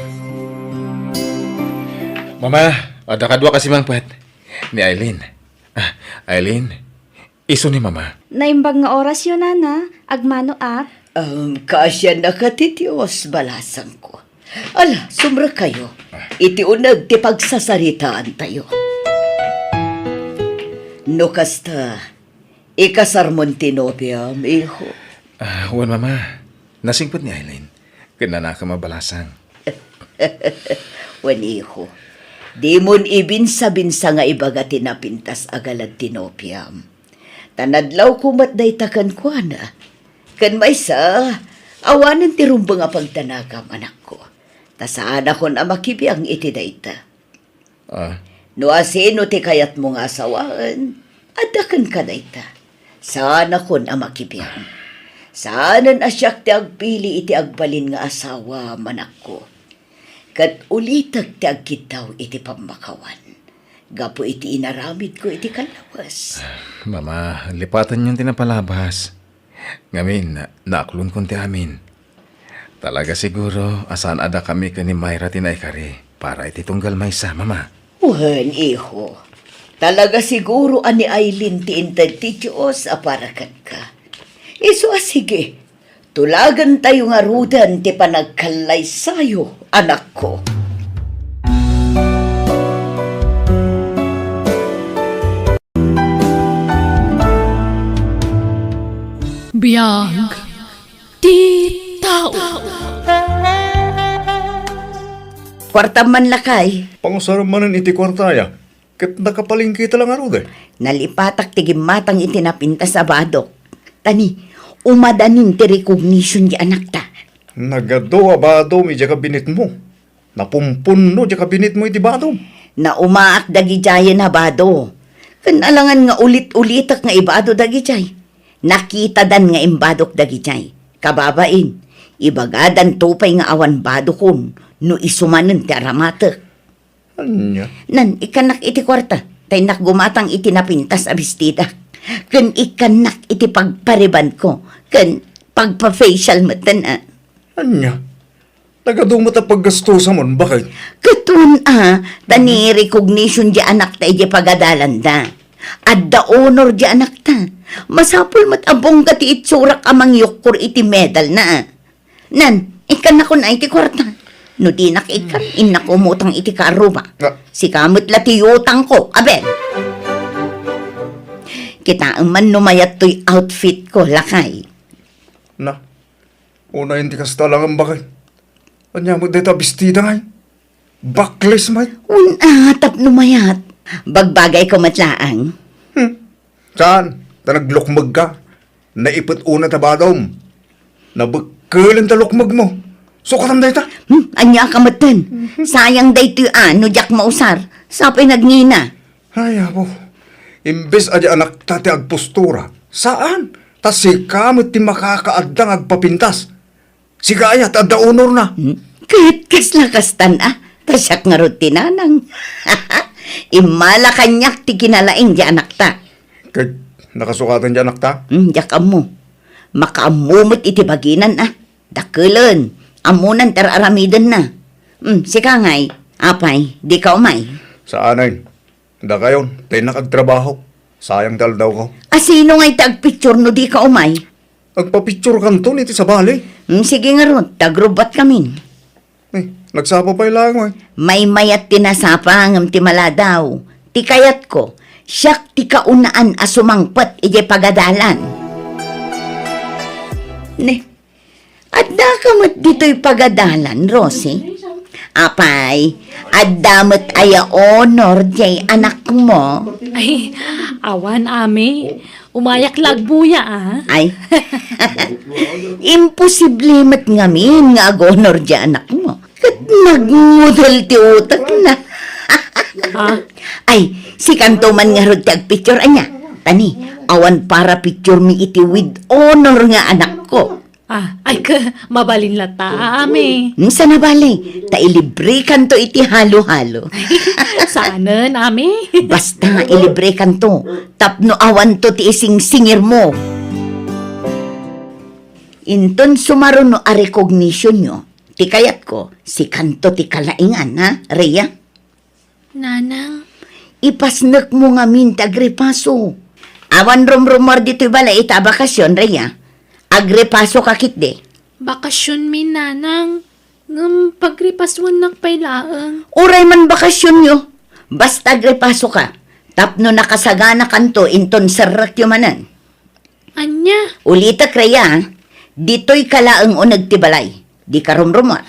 Mama, ada kadwa kasi mang puwet. Ni Aileen. Aileen, iso ni mama. Naimbag nga oras yun, nana. Agmano at. Kasya nakatitios balasang ko. Ala, sumra kayo. Iti unag ti pagsasaritaan tayo. No kasta, ikasarmon tinopiam, iho. Huwan, mama. Nasingpot ni Aileen. Kinana ka mabalasang. Wan iho. Di mon ibinsa-binsa nga ibaga tinapintas agalad tinopiam. Tanadlaw kumat day takan ko na. Kan may sa, awanan ti rumba nga pagtanagam anak ko. Tasaan ako na makibiyang iti dayta. No asino ti kayat mo nga asawaan, adakan ka dayta. Sana ko na makibiyang. Saanan asyak ti agpili iti agbalin nga asawa manak ko. Kat ulitag ti agkitaw iti pamakawan. Gapo iti inaramid ko iti kalawas. Mama, lipatan yung tinapalabas. Ngamin, naaklon kon ti amin. Talaga siguro, asan ada kami ka ni Mayra tinaykari para iti tunggal maysa, mama. Wan, iho. Talaga siguro ani Aileen ti intad ti Diyos aparakan ka. Iso sige, tulagan tayo nga rudan ti panagkalay sayo, anak ko. Biyag ti tao. Kwarta man lakay, Pangsaramanan iti kwartaya. Kat nakapalingkita lang aro de. nalipatak ti gimatang itinapinta sa badok. Tani, umadanin ti recognition di anak ta. Nagado abado mi dya kabinit mo. Napumpuno dya kabinit mo iti bado. Na umaak dagi jayan na bado. Kanalangan nga ulit-ulitak nga ibado dagi jay. Nakita dan nga imbadok dagi jay. Kababain, ibagadan tupay nga awan bado kon no isumanen ti aramatek. Anya? Nan, ikanak iti kwarta. Tay nakgumatang iti napintas a bestida. Ken ikanak iti pagpariban ko. Ken pagpa-facial matan a. Anya? Nagadong mata paggastusa mon, bakit? Katun tani recognition di anak ta iti pagadalan da. At the honor di anak ta. Masapul mat abong ka ti itsurak amang yukkur iti medal na. Nan, ikan ako na iti kwarta. No di nak ikan, inak umutang iti karuba. Si kamot lati utang ko, abel. Kita man numayat to'y outfit ko, lakay. Na, una hindi kasta lang ang bakit. Anya mo dito bestida ngay. Backless may. Tap numayat. Bagbagay ko matlaang. Saan? Tanaglukmag ka. Naipot una tabadom. Nabagkalan talukmag mo. So katam dayta? Anya ka matan. Sayang day to'y no jak mausar. Sapay nagnina. Ay, abo. Imbes aja anak tati agpostura. Saan? Tas si kamot ti makakaadang agpapintas. Si kaya ta daunor na. Kahit kaslakastan tasyak nga ro tinanang. Imala kanyak ti kinalaing di anak ta. Kaya nakasukatan dyan anak ta. Yak amo. Makaamumot iti baginan Dakulan. Amunan tararamidan na. Sika ngay. Apay, di ka umay. Saanay? Da kayon, tayo nakagtrabaho. Sayang dal daw ko. Sino ngay tagpicture no di ka umay? Agpapicture kanto niti sa bali. Sige nga ron, tagrubat kami. Nagsapa pa ilang eh. May mayat tinasapa ngam ti maladaw. Ti kayat ko, siyak ti kaunaan asumangpet ije pagadalan. Ne, adda kamot dito'y pagadalan, Rosie. Apay, addamat aya honor jay anak mo. Ay, awan ame. Umayak lagbuya Ay, imposible mat ngamin nga honor jay anak mo. Kat nagmudol ti utak na. Ay, si kanto man nga rod picture anya. Tani, awan para picture mi iti with honor nga anak ko. Ay mabalin lata ame. Sa nabali, tailibre kanto iti halo-halo. Sana ame. Basta nga ilibre kanto, tapno awan to ti ising singir mo. Inton sumaro no a recognition nyo, ti kayat ko, si kanto ti kalaingan, Rhea? Nanang, Ipasnek mo nga min tagrepaso. Awan rumrumor dito'y bala ita bakasyon, Rhea. Agrepaso kakit de. bakasyon mi nanang. Pagripaswan nagpailaang. Uray man bakasyon nyo. Basta agrepaso ka. Tapno nakasagana kanto inton sarak yumanan. Anya? Ulita Rhea, dito'y kalaang unag tibalay. Di ka rumrumor.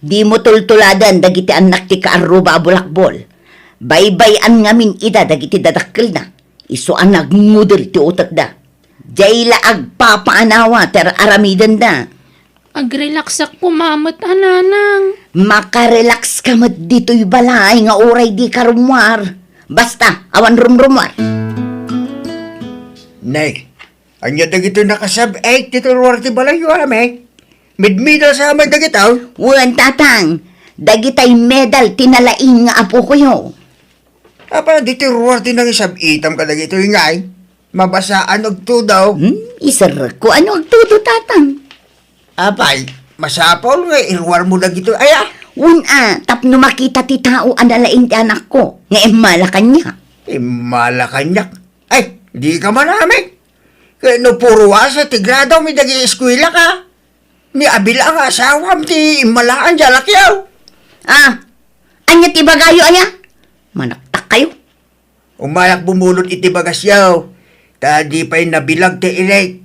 Di mo tultuladan dagiti anak ti kaaruba bulakbol. Baybayan ngamin ida dagiti dadakkel na. Iso ang nagmudel ti utak da. Jay laag papaanawa ter aramidan da. Agrelaksak pumamot nanang. Makarelax ka mat dito'y balay nga oray di ka rumwar. Basta, awan rumrumwar. Nay, anya dagito nakasab ay titulwar ti balayo ame. Midmidal sa amin dagitaw. Wan tatang, dagitay medal tinalaing nga apo ko yo. Apa dito ruwar ti nang isab itam ka dagito ingay. Mabasaan og daw. Isar ko, ano agtuto tatang? Apay, masapol nga iruwar mo dagito. Aya, Tapno makita ti tao analaing ti anak ko. Nga emala kanya. malakanyak. Ay, di ka manamig. Kaya no puro asa ti grado mi dagi eskwela ka. Ni abila ang asawam ti imalaan jalakyaw. Anya ti bagayo aya? Manaktak kayo. Umayak bumulot iti bagasyaw. Tadi pa'y nabilag ti ilay.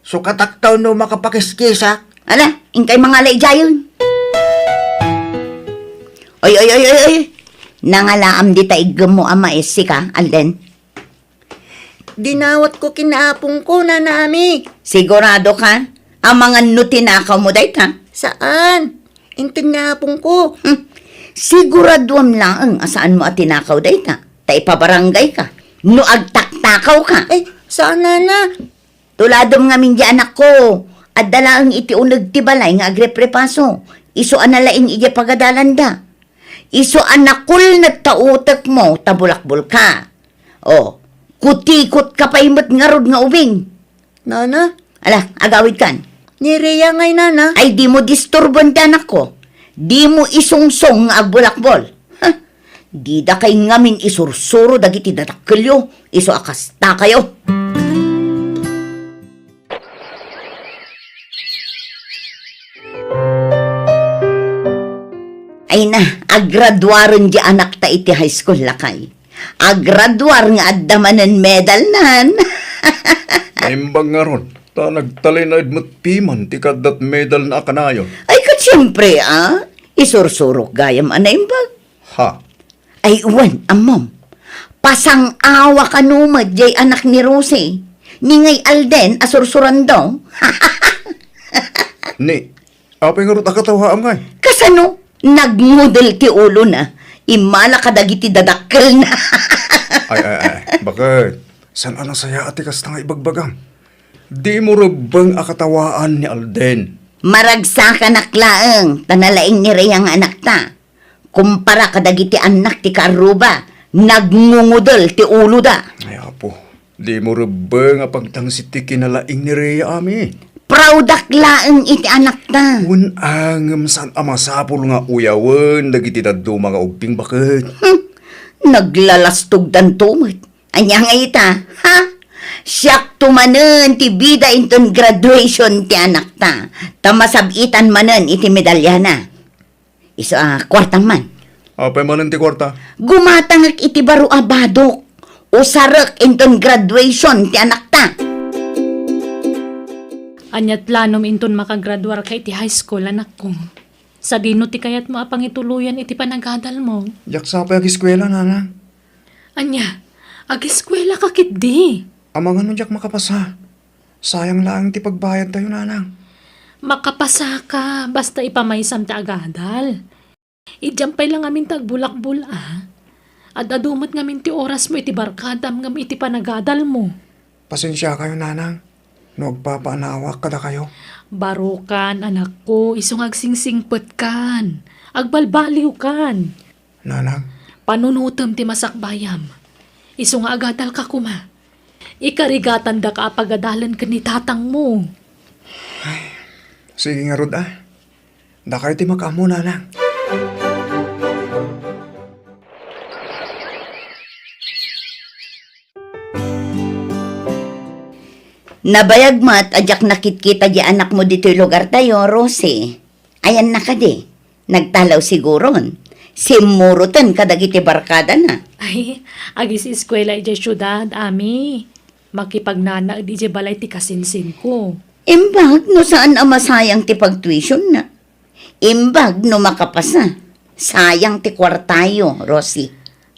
So kataktaw no makapakiskisa. Ala, ingkay mga layjayon. Oy. Nangalaam di taigam mo ama esi ka, Alden. Dinawat ko kinaapong ko na nami. Sigurado ka? Ang mga nutinakaw mo day ka? Saan? Intinapong ko. Siguraduam lang ang asaan mo at tinakaw day ka. Taipabarangay ka. No agtaktakaw ka. Ay, saan na? Tuladom nga min di anak ko. At dala ang itiunag tibalay nga agreprepaso. Iso analaing ije pagadalanda. Iso anakul nagtautak mo, tabulakbol ka. O, kutikot ka pa imot nga rod nga ubing. Nana, Ala, agawid kan. ni Rhea ngay nana. Ay di mo disturbon ti anak ko. Di mo isungsong nga agbulakbol. Di da kay ngamin isursuro dagiti datakkelyo. Iso akasta kayo. Ay na, agraduaron di anak ta iti high school lakay. Agraduar nga addamanen medal nan. Naimbang nga ron. Ta nagtalay na idmat piman ti kadat medal na kanayon. Ay kat siyempre isursurok gayam anaimbag. Ha? Ay uwan, amom. Pasang-awa ka numad jay anak ni Rosie. Ningay Alden asursuran daw. Ni, apay nga ron akatawa amay. Kasano, nagmudel ti ulo na. Imala ka dagiti dadakkel na. Ay, bakit? San anong saya ati kas nga ibagbagam? Di mo rubang akatawaan ni Alden. Maragsa ka naklaeng, tanalaing ni Reyang anak ta. Kumpara ka dagiti anak ti Karuba, nagngungudol ti ulo da. Ay, apo. Di mo rubang apagtangsit ti kinalaing ni Rhea ami. Proudak laeng iti anak ta. Unangam saan amasapol nga uyawan dagiti daddo mga ugping bakit? Naglalastog dan tumot. Anya nga ita, ha? Siyak tumanen ti bida inton graduation ti anak ta. Tamasabitan manen iti medalya na. Iso kwartang man. Apay manan ti kwarta. Gumatangak iti baro abadok. Usarek inton graduation ti anak ta. Anyat lanom inton makagraduar ka iti high school, anak ko. Sa dino ti kayat mo apangituluyan iti panagadal mo. Jak sa pay eskwela nanang. Anya, ag-eskwela ka kitdi. Amangan mo jak makapasa. Sayang lang ti pagbayad tayo nanang. Makapasa ka, basta ipamaysam ti agadal. Ijampay lang amin tagbulak-bula. At adumot ngamin ti oras mo iti barkadam ngam iti panagadal mo. Pasensya kayo nanang. No agpapaanawak kada kayo. Barukan, anak ko, isong agsingsingpet kan. Agbalbaliw kan. Nanang, Panunutom ti masakbayam. Isong agadal ka kuma. Ikarigatan da ka apagadalan ka ni tatang mo. sige nga Rod Da kayo ti makamo nanang. Nabayag mat, ajak nakit-kita di anak mo dito'y lugar tayo, Rosie. Ayan na ka di. Nagtalaw siguron. Simurutan kadagiti barkada na. Ay, agis eskwela iti syudad, ami. Makipagnana di balay ti kasinsin ko. Imbag no saan ang masayang ti pag-tuition na. Imbag no makapasa. Sayang ti kwartayo, Rosie.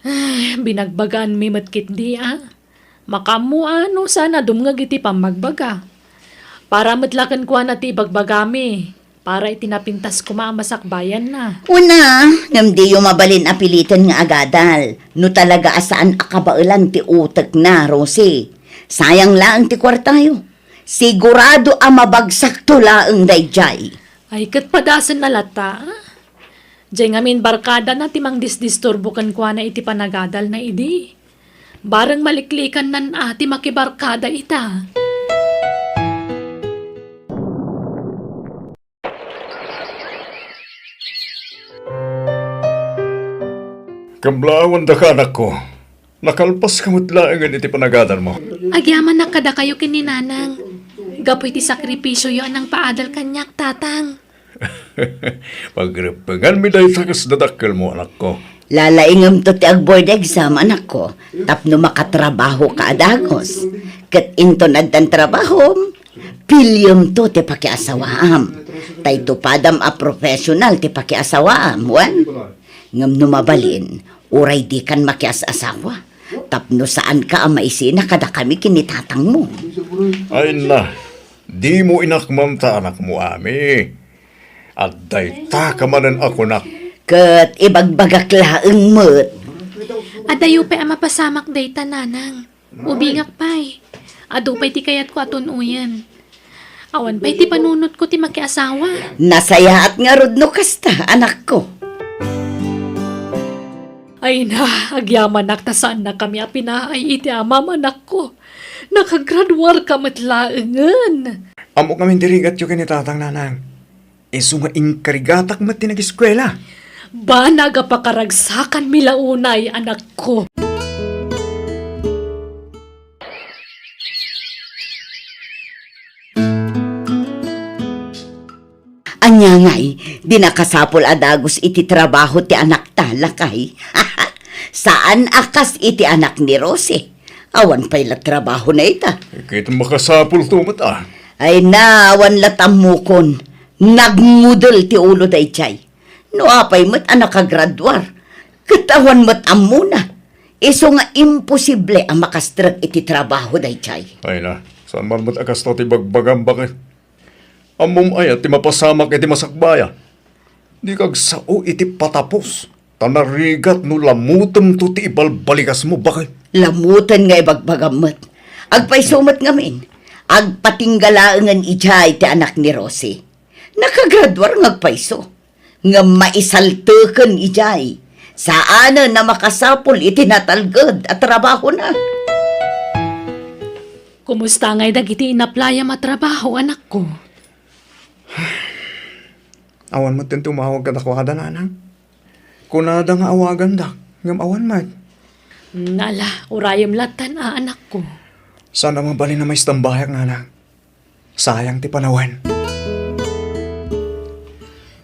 Ay, binagbagaan mi matkit di Makamu ano sana dumngag iti pamagbaga. Para matlakan ko na ti bagbagami. Para itinapintas ko maamasakbayan na. Una, namdi yung mabalin apilitan nga agadal. No talaga asaan akabailan ti utak na, Rosie. Sayang lang ti kwartayo. Sigurado ang mabagsak tulaang dayjay. Ay, kat padasan na lata. Diyan ngamin barkada na timang disdisturbukan ko na iti panagadal na idi. Barang maliklikan nan ati makibarkada ita. Kamblawan da ka anak ko. Nakalpas kamot lang iti panagadal mo. Agyaman na kada kayo kininanang. Gapoy ti sakripisyo yo anang paadal kanyak tatang. Pagripangan mi dahi sa kasdadakkel mo anak ko. Lalaingam to ti ag-board exam, anak ko. Tapno makatrabaho ka adagos. Kat into naddan trabaho, pilyom to ti pakiasawaam. Tay tupadam a professional ti pakiasawaam, wan. Ngam numabalin, uray di kan makiasawa. Tapno saan ka ang maisina kada kami kinitatang mo. Ay na, di mo inakmam ta anak mo ami. At dayta ka manan ako nak. Kat ibagbagak laeng mo't. Adayo pa ang mapasamak dayta nanang. Ubingak pa'y. Ado pa'y ti kayat ko aton uyan. Awan pa'y ti panunot ko ti makiasawa. Nasaya at nga rodno kasta, anak ko. Ay na, agyaman nak ta saan na kami apinaay iti amam anak ko. Nakagraduar ka matlaengan. Amo kami dirigat yung kanitatang nanang. Isu nga inkarigatak mat tinag-eskwela. Ba nagapakaragsakan milaunay anak ko. Anya nga'y, di nakasapol adagos iti trabaho ti anak talakay. Saan akas iti anak ni Rosie? Awan pa'y la trabaho na ita. Ikit makasapul tumat Ay na, awan latamukon. Nagmudol ti ulo day chay. No apay mo't anak kagraduar. Katawan mo't amuna. Iso nga imposible ang makastrag iti trabaho day chay. Ay na, saan man mat akas to ti bagbagam bakit? Amom ay at ti mapasamak iti masakbaya. Di kag sao iti patapos. Tanarigat no lamutom to ti ibalbalikas mo bakit? Lamutan nga ibagbagamat. Agpaisumat ngamin. Agpatinggalaangan ijay ti anak ni Rosie. Nakagradwar ngagpaiso. Nga maisaltukan ijay. Saan na makasapol itinatalgad at trabaho na. Kumusta nga'y dagiti inaplaya matrabaho, anak ko? Awan mo tin tumawag ka dakwada nanang. Kunada nga awagan dak, ngam awan mat. Nala, urayam latan anak ko. Sana mabalin na may istambayak nanang. Sayang ti panawan.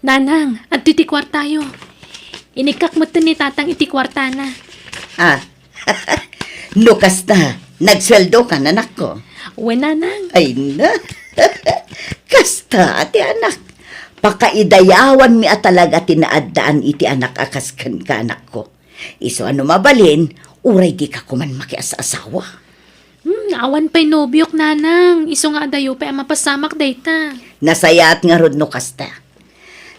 Nanang, at titikwar tayo. Inikak mo ni tatang itikwarta na. Ah, Lukas na. Nagsweldo ka, anak ko. Uwe, nanang. Ay na. Kasta, ati anak. Pakaidayawan mi at talaga tinaadaan iti anak akas kan ka anak ko. Iso ano mabalin, uray di ka kuman makias-asawa. Awan pa'y nobyok, nanang. Iso nga dayo pa'y mapasamak dayta. Nasayaat nga rod no kasta.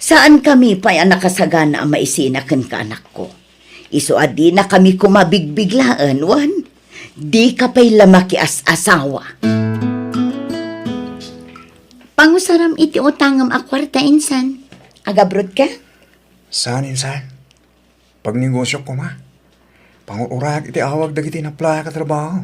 Saan kami pa'y nakasagana ang maisinakan ka anak ko? Iso adi na kami kumabigbiglaan, wan. Di ka pa'y lamakias-asawa. Pangusaram iti utangam akwarta insan. Agabrod ka? Saan insan? Pag negosyo ko ma. Pangurag iti awag dagiti na playa ka trabaho.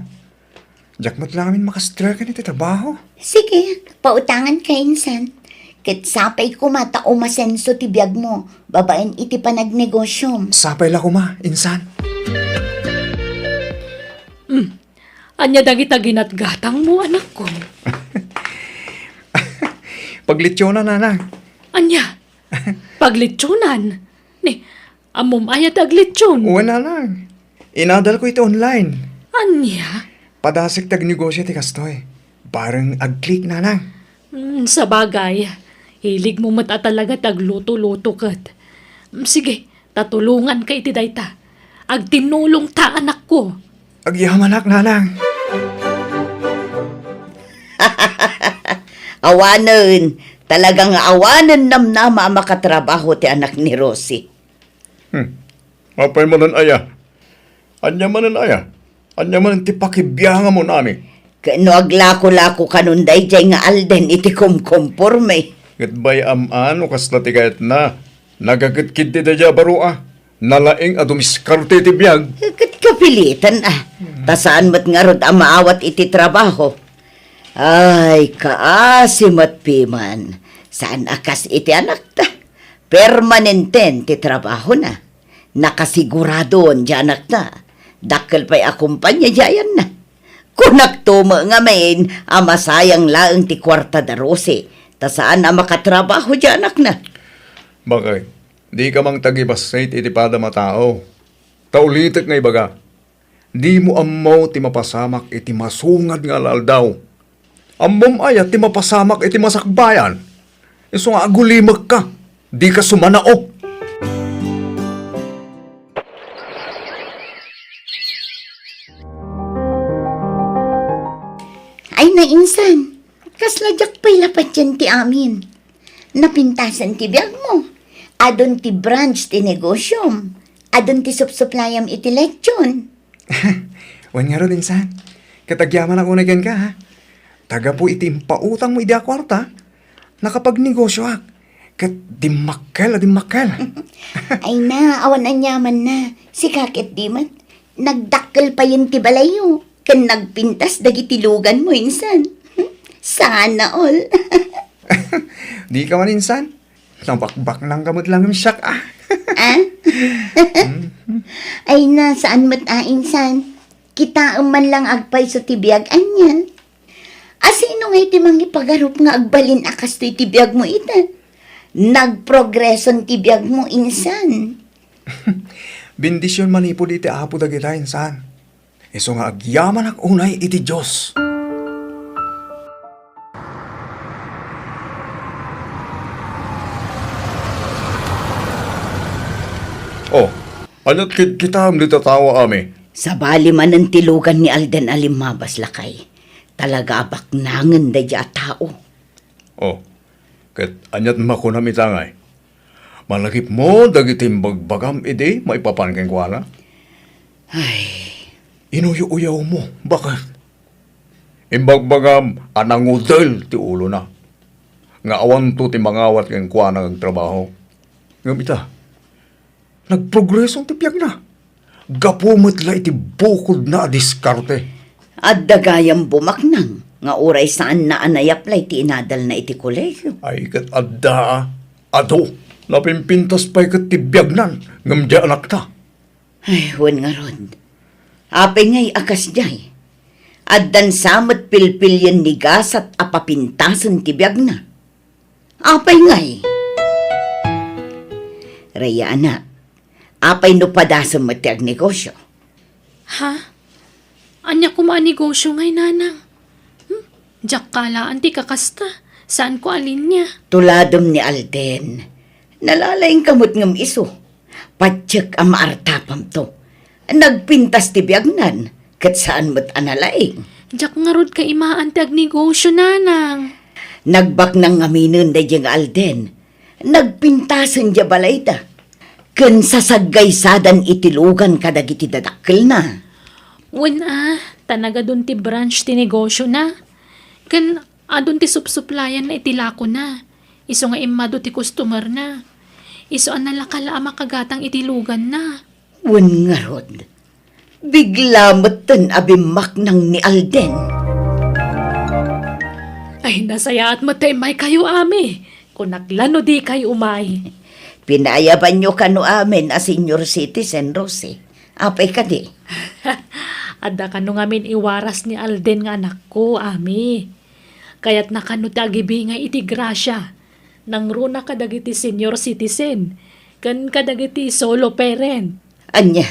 Jakmat lang amin makastra ka iti trabaho. Sige, pautangan ka insan. Ket sapay ko mata umasenso ti biyag mo. Babaen iti panagnegosyo. Sapay la ko ma, insan. Anya dagita ginatgatang mo, anak ko. Paglitsyo na nanang. Anya, paglitsunan. Ni, amom ayat aglitsyon. Uwan nanang. Inadal ko ito online. Anya? Padasik tag negosyo ti kastoy. Parang ag-click nanang. Sa bagay, hilig mo mata talaga tagluto-luto kat. Sige, tatulungan ka iti dayta. Agtinulong ta, anak ko. Agyamanak nanang. Awanan. Talagang awanan namnama ang makatrabaho ti anak ni Rosie. Apay manan aya. Anya manan aya. Anya manan ti pakibiyanga mo nami. Kano aglako-lako kanunday jay nga alden iti kumkumporme. Ket bay aman o kasla ti kayat na. Nagagit-kid ti dadya barua. Nalaing adumiskarte ti biyag. Kat kapilitan Tasaan mat nga rod ang maawat iti trabaho. Ay, kaasim at piman. Saan akas iti anak ta? Permanenten ti trabaho na. Nakasigurado di anak ta. Dakkel pa'y akumpanya jayan na. Kunak tumo nga main, amasayang laang ti kwarta da Rosie. Tasaan ang makatrabaho di anak na. Bakay, di ka mang tagibasay iti pada matao. Taulitek nga ibaga. Di mo ammo ti mapasamak iti masungad nga laldaw. Ammom ayat ti mapasamak iti masakbayan. Iso nga agulimag ka. Di ka sumanao. Ay na insan, kasladyak pa'y lapat yan ti amin. Napintasan ti biyag mo. Adon ti branch ti negosyom. Adon ti supsuplayam iti lechon. Wan nga ron insan. Katagyaman ako na ka ha. Taga po iti pautang mo iti akwarta. Nakapagnegosyo ak. Kat dimakkel. Ay na, awan anyaman na. Si kakit di man. Nagdakkel pa yun ti balayo. Kan nagpintas dagiti lugan mo insan. Sana all. Di ka man insan. Nabakbak ng kamot lang yung siyak ah. Ay na, saan mat insan? Kita man lang agpay sa tibiyag anya. Asino nga iti mangipagarup nga agbalin akas to itibiyag mo ita? Nagprogreson tibiyag mo insan. Bendisyon manipo di ti apo dagita insan. Iso nga agyaman ak unay iti Diyos. Oh, anot kita am tatawa ami. Sa bali man ang tilugan ni Alden Alimabas lakay. Talaga baknangan da dya tao. Oh, ket anyat makunam itangay. Malakip mo, dagiti bagbagam, edi, maipapanking ko na. Ay, Inuyo-uyaw mo, bakit? Imbagbagam, anang udel ti ulo na. Nga awan to ti mangawat kang kuha ng trabaho. Nga bita, nagprogresong ti piyag na. Gapumot la iti bukod na diskarte. at dagayang bumaknang, nga oray saan na anayaplay ti inadal na iti kolegyo. Ay kat adda, ado, napimpintas pa'y kat ti biyagnan, ngamdya anak ta. Ay, wan nga ron. Apay ngay akas jay. Addan samat pilpilyan ni gas at apapintasan ti biyag na. Apay ngay. Raya anak, apay no padasan mo ti ag negosyo. Ha? Anya ko maanegosyo ngay, nanang. Diyak kalaan ti kakasta. Saan ko alin niya? Tuladom ni Alden. Nalalaing kamot ngam iso. Patsyak ang maartapam to. Nagpintas ti biyagnan. Kat saan mo't analaing. Diyak nga rod ka imaan ti agnegosyo, nanang. Nagbak nang aminin da diyang Alden. Nagpintasan diya balay da. Kan sasagaysadan itilugan kadagiti dadakkel na. Wan tanaga dun ti branch ti negosyo na. Kan adun ti supsuplayan na itilako na. Iso nga imado ti customer na. Iso an nalakala makagatang itilugan na. Wan nga rod. Bigla matan abimak nang ni Alden. Ay, nasaya at matay may kayo, ami. Kung naglano di kayo umay. Pinayaban nyo kano amin a senior citizen, Rosie. Apay ka di. Adda kano ngamin iwaras ni Alden nga anak ko, ami. Kaya't nakano tagibi nga iti grasya. Nang runa kadagiti senior citizen. Kan kadagiti solo parent. Anya,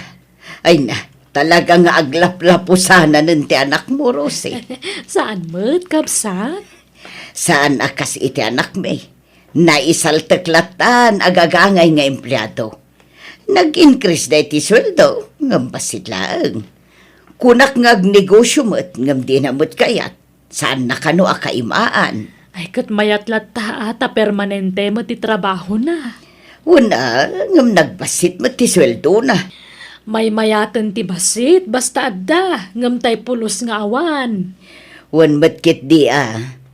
ay na, talaga nga aglaplapo sana ng ti anak mo, Rosie. Saan mo't kapsat? Saan akas iti anak may? Naisaltaklatan agagangay nga empleyado. Nag-increase na iti sweldo, ngam basit lang. Kunak nga negosyo mo't, ngam di na mo't kayat. Saan na kano akaimaan? Ay, kat mayatlat ta ata permanente mo ti trabaho na. Una, ngam nagbasit mo't ti sweldo na. May mayatan ti basit, basta adda, ngam tay pulos nga awan. Wan matkit di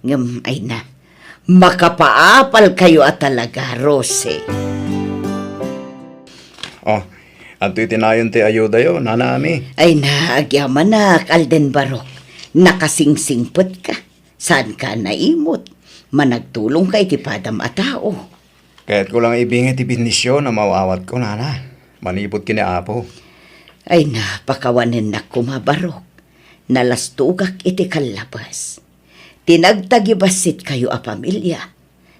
ngam ay na. Makapaapal kayo at talaga, Rosie. Oh, ato itinayon ti ayuda yo, nanami. Ay na, agyaman na, Alden Barok. Nakasingsingpot ka. Saan ka naimot? Managtulong kay ti padam a tao. Kaya't ko lang ibingit ti binisyon na mawawat ko, nana. Manipot kini apo. Ay na, pakawanin na kumabarok. Nalastugak iti kalabas. Tinagtagibasit kayo a pamilya.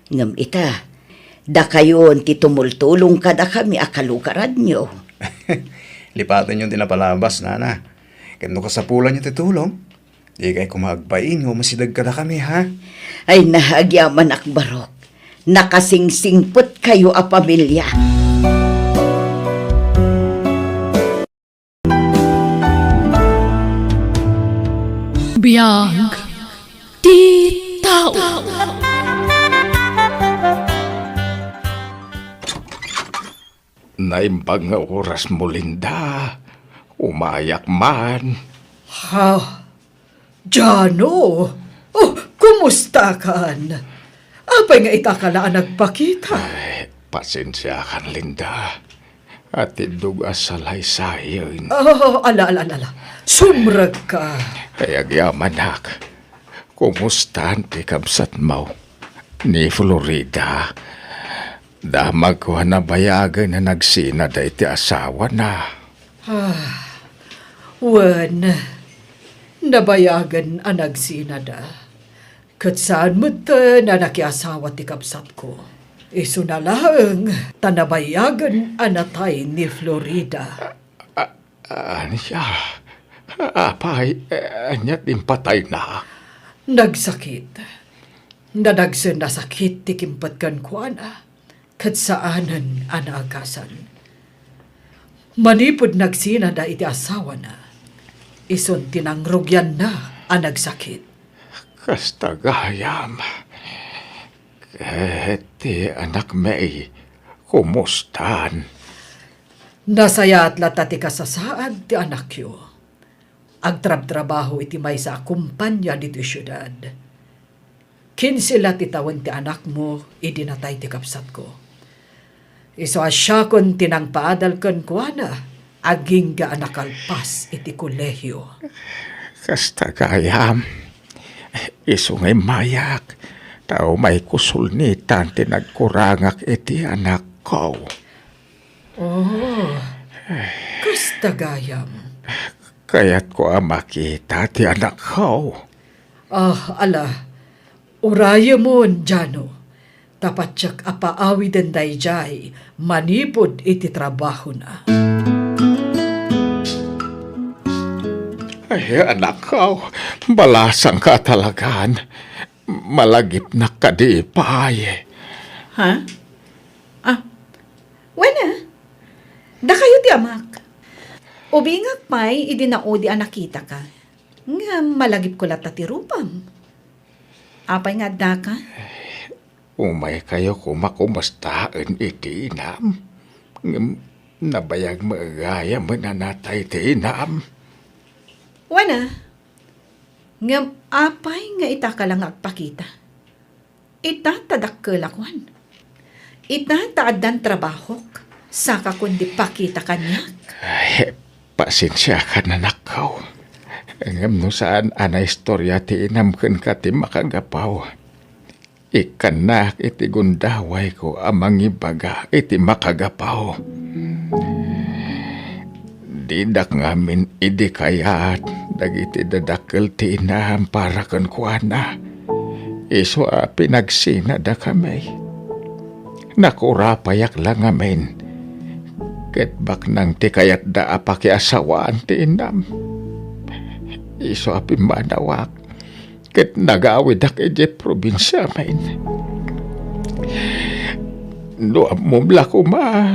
Ngam ita, da kayo ti tumultulong kada kami akalugarad nyo. Lipatan yung tinapalabas, nana. Kano ka sa pula niyo titulong? Di kay kumagbain o masidag ka na kami, ha? Ay na, agyaman akbarok. Nakasingsingpot kayo a pamilya. Biyag ti tao. Naimbag nga oras mo, Linda. Umayak man. Ha? Jano? Oh, kumusta kan? Apay nga itakalaan nagpakita? Pasensya kan, Linda. At idug asalay sayon. Oh, ala. Sumrag ka. Kaya gyamanak. Kumusta ti kabsat mo? Ni Florida. Damag ko na bayagan na nagsina da iti asawa na. Wen, nabayagan ang nagsinada. Kat saan mo na nakiasawa ti kapsat ko? Iso na lang, tanabayagan anatay ni Florida. Anya? Apay, anyat impatay na. Nagsakit. Nadagsan na sakit ti kimpat kan kuana. Kat saanan anaagasan. Manipod nagsinada iti asawa na. Ison tinangrugyan na ang nagsakit. Kastagayam. Kahit ti anak may Kumustan? Nasaya at latati ka sa saad ti anak yo. Agtrab-trabaho iti may sa kumpanya dito syudad. Kinsila ti tawan ti anak mo, idinatay ti kapsat ko. Iso asya kon tinang paadal kon kuana, aging ga anakalpas iti kolehyo. Kasta gayam. Iso ngay mayak. Tao may kusulnitan tinagkurangak iti anak ko. Oh, kasta gayam. Kaya't ko makita ti anak ko. Ala, uraya mo, Jano. Tapat siyak apaawi den dayjay, manipod iti trabaho na. Ay, anak ko, balasang ka talagaan. Malagip na kadipay. Ha? Wena? Da kayo ti amak. Ubingak pa'y idinaodi nakita ka. Nga malagip ko lata ti rupam. Apay nga da ka? Umay kayo kumakumastaan iti inam. Nabayag magaya mananatay ti inam. Wena? Nga apay nga ita ka lang agpakita. Ita tadakkelakwan. Ita taadan trabahok. Saka kundi pakita kanya. Ay, pasensya ka na nakaw. Ngam no saan ana istorya ti inam ken ka ti makagapaw. Ikanak iti gundaway ko amang ibaga iti makagapaw. Didak ngamin idi kayat dagiti dadakkel ti inam para ken kuana. Iso pinagsina da kami. Nakurapayak lang ngamin. Ket bak nang ti kayat da apaki asawaan ti inam. Iso manawak. Ket nagawid ak iti probinsya main. No amumla ko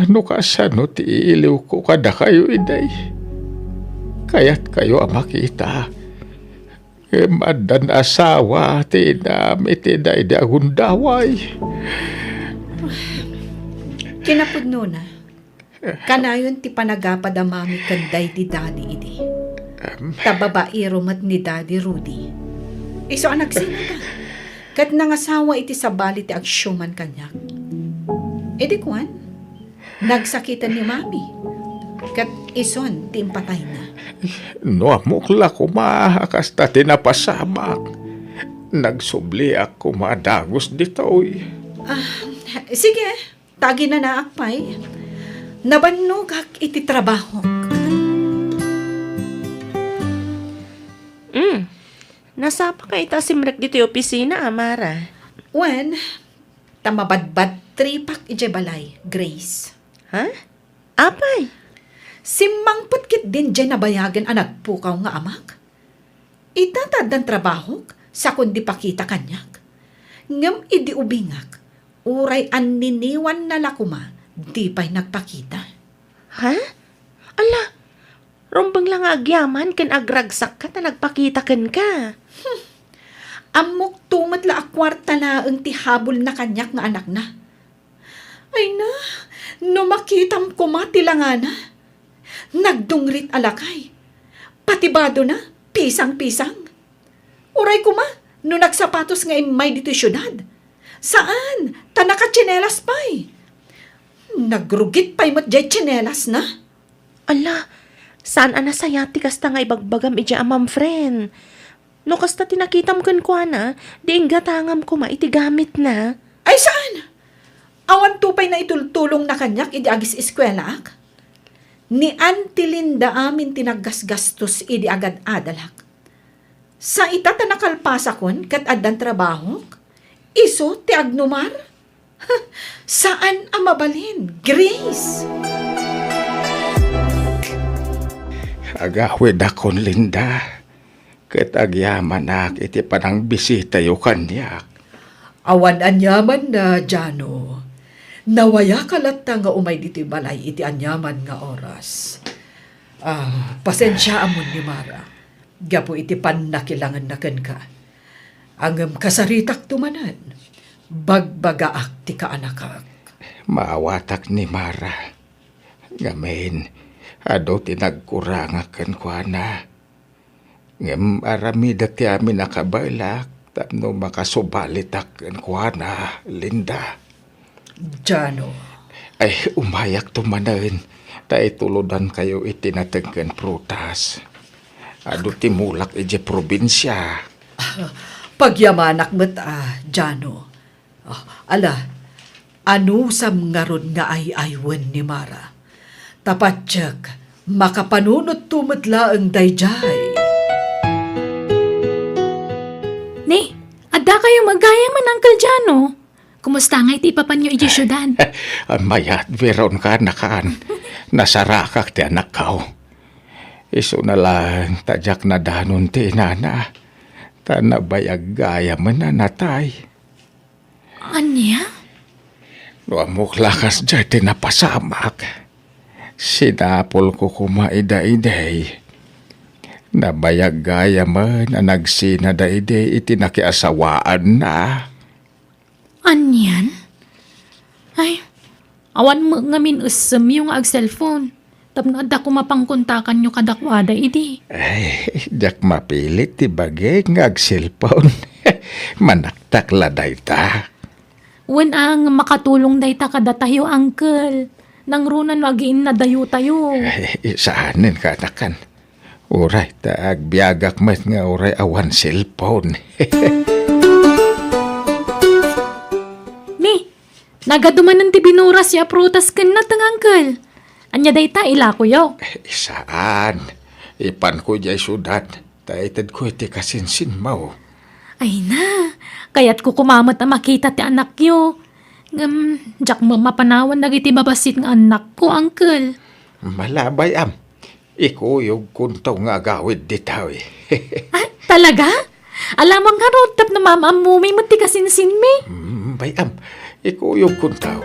no kasano ti iliw ko kada kayo iday. Kayat kayo makita. Madan asawa ti inam iti day da agundaway. Kinapudno na. Kanayon ti panagapadamami kanday ti daddy idi. Tababairo mat ni daddy Rudy. Iso anak sino ka? Kat nangasawa iti sabali ti agsyoman kanyak. Edi kwan, nagsakitan ni mami. Kat ison ti impatay na. No amukla ko maakas ta tinapasamak. Nagsubli ako madagos ditoy. Sige, tagi na naakpay. Nabannog hak iti trabaho. Nasapa ka ita simrek dito yung opisina, Amara. Wen, tamabadbad tripak ije balay, Grace. Ha? Apay? Simmang putkit din dyan nabayagan anak pukaw nga amak. Itatad ng trabaho sa kundi pakita kanyak. Ngam idi ubingak, uray an niniwan na lakuma, di pa'y nagpakita. Ha? Ala, rumbang lang agyaman kan agragsak ka na nagpakita kan ka. Amok tumatla akwarta na ang tihabol na kanyak nga anak na. Ay na, no makitam ko matilangana. Nagdungrit alakay. Patibado na, pisang-pisang. Uray ko ma, no nagsapatos nga imay dito syudad. Saan? Tanaka tsinelas pa'y. Nagrugit pa'y mat jay tsinelas na. Ala, saan anasayati kasta nga ibagbagam ija amam friend? No kasta tinakitam kan kwa na, di ingatangam ko iti gamit na. Ay saan? Awan tupay na itultulong na kanyak idi agis eskwela ak. Ni Auntie Linda amin tinaggasgastos idi agad adalak. Sa itata nakalpasakon kat adan trabaho, iso ti agnumar. Saan ang mabalin, Grace? Agawid akon Linda. Ket agyaman ak iti panang bisita yu kanyak. Awan anyaman na, Jano. Nawaya kalata nga umay dito'y balay iti anyaman nga oras. Pasensya amon ni Mara. Gapo iti panakilangan na ken ka. Ang kasaritak tumanan. Bagbagaak ti kaanakak. Maawatak ni Mara. Ngamen, ado tinagkurangakan ko na. Ngam aramida ti amin nakabalak, tapno makasubalitak ko na, Linda. Jano, Ay, umayak tumanan. Ta ituludan kayo itinatagkan prutas. Ado timulak ije probinsya. pagyamanak mo't Jano. Ano sam nga ron nga ay aywan ni Mara. Tapatsyag, makapanunot tumatla ang dayjay. Ni, adda kayo magaya man, Uncle Jano. Kumusta nga iti papanyo iti syudad? Mayat, veron ka nakaan. Nasarakak ti anak kao. Iso na lang, tadyak na danon ti inana. Tanabayag gaya man na natay. Anya? No amok lakas dyan tinapasamak. Sinapol ko kumaida-iday. Nabayag gaya man na nagsinada-iday itinakiasawaan na. Anyan? Ay, awan mo ngamin usam yung ag-cellphone. Tapno adda ko mapangkontakan nyo kadakwada, idi. Ay, jak mapilit ti bagay ngag cellphone. Manaktak laday ta. Wen ang makatulong day ta kada tayo, Uncle. Nang runan wagiin na dayo tayo. Ay, isaanin ka nakan. Uray, taag biyagak mas nga uray awan cellphone. Mi, nagaduman ng tibinuras ya prutas ken na tang, Uncle. Anya day ta ila ko yo. Isaan? Ipan ko jay sudat. Taitad ko iti kasinsin mo. Ay na, kaya't ko kumamat na makita ti anak yo. Jak mo mapanawan nagiti babasit ng anak ko, Uncle. Malabay am. Ikuyog kuntaw nga gawid ditaw eh. Ah, talaga? Alamang nga rotap na mamamumay mo ti kasinsin mi. Bayam, ikuyog kuntaw.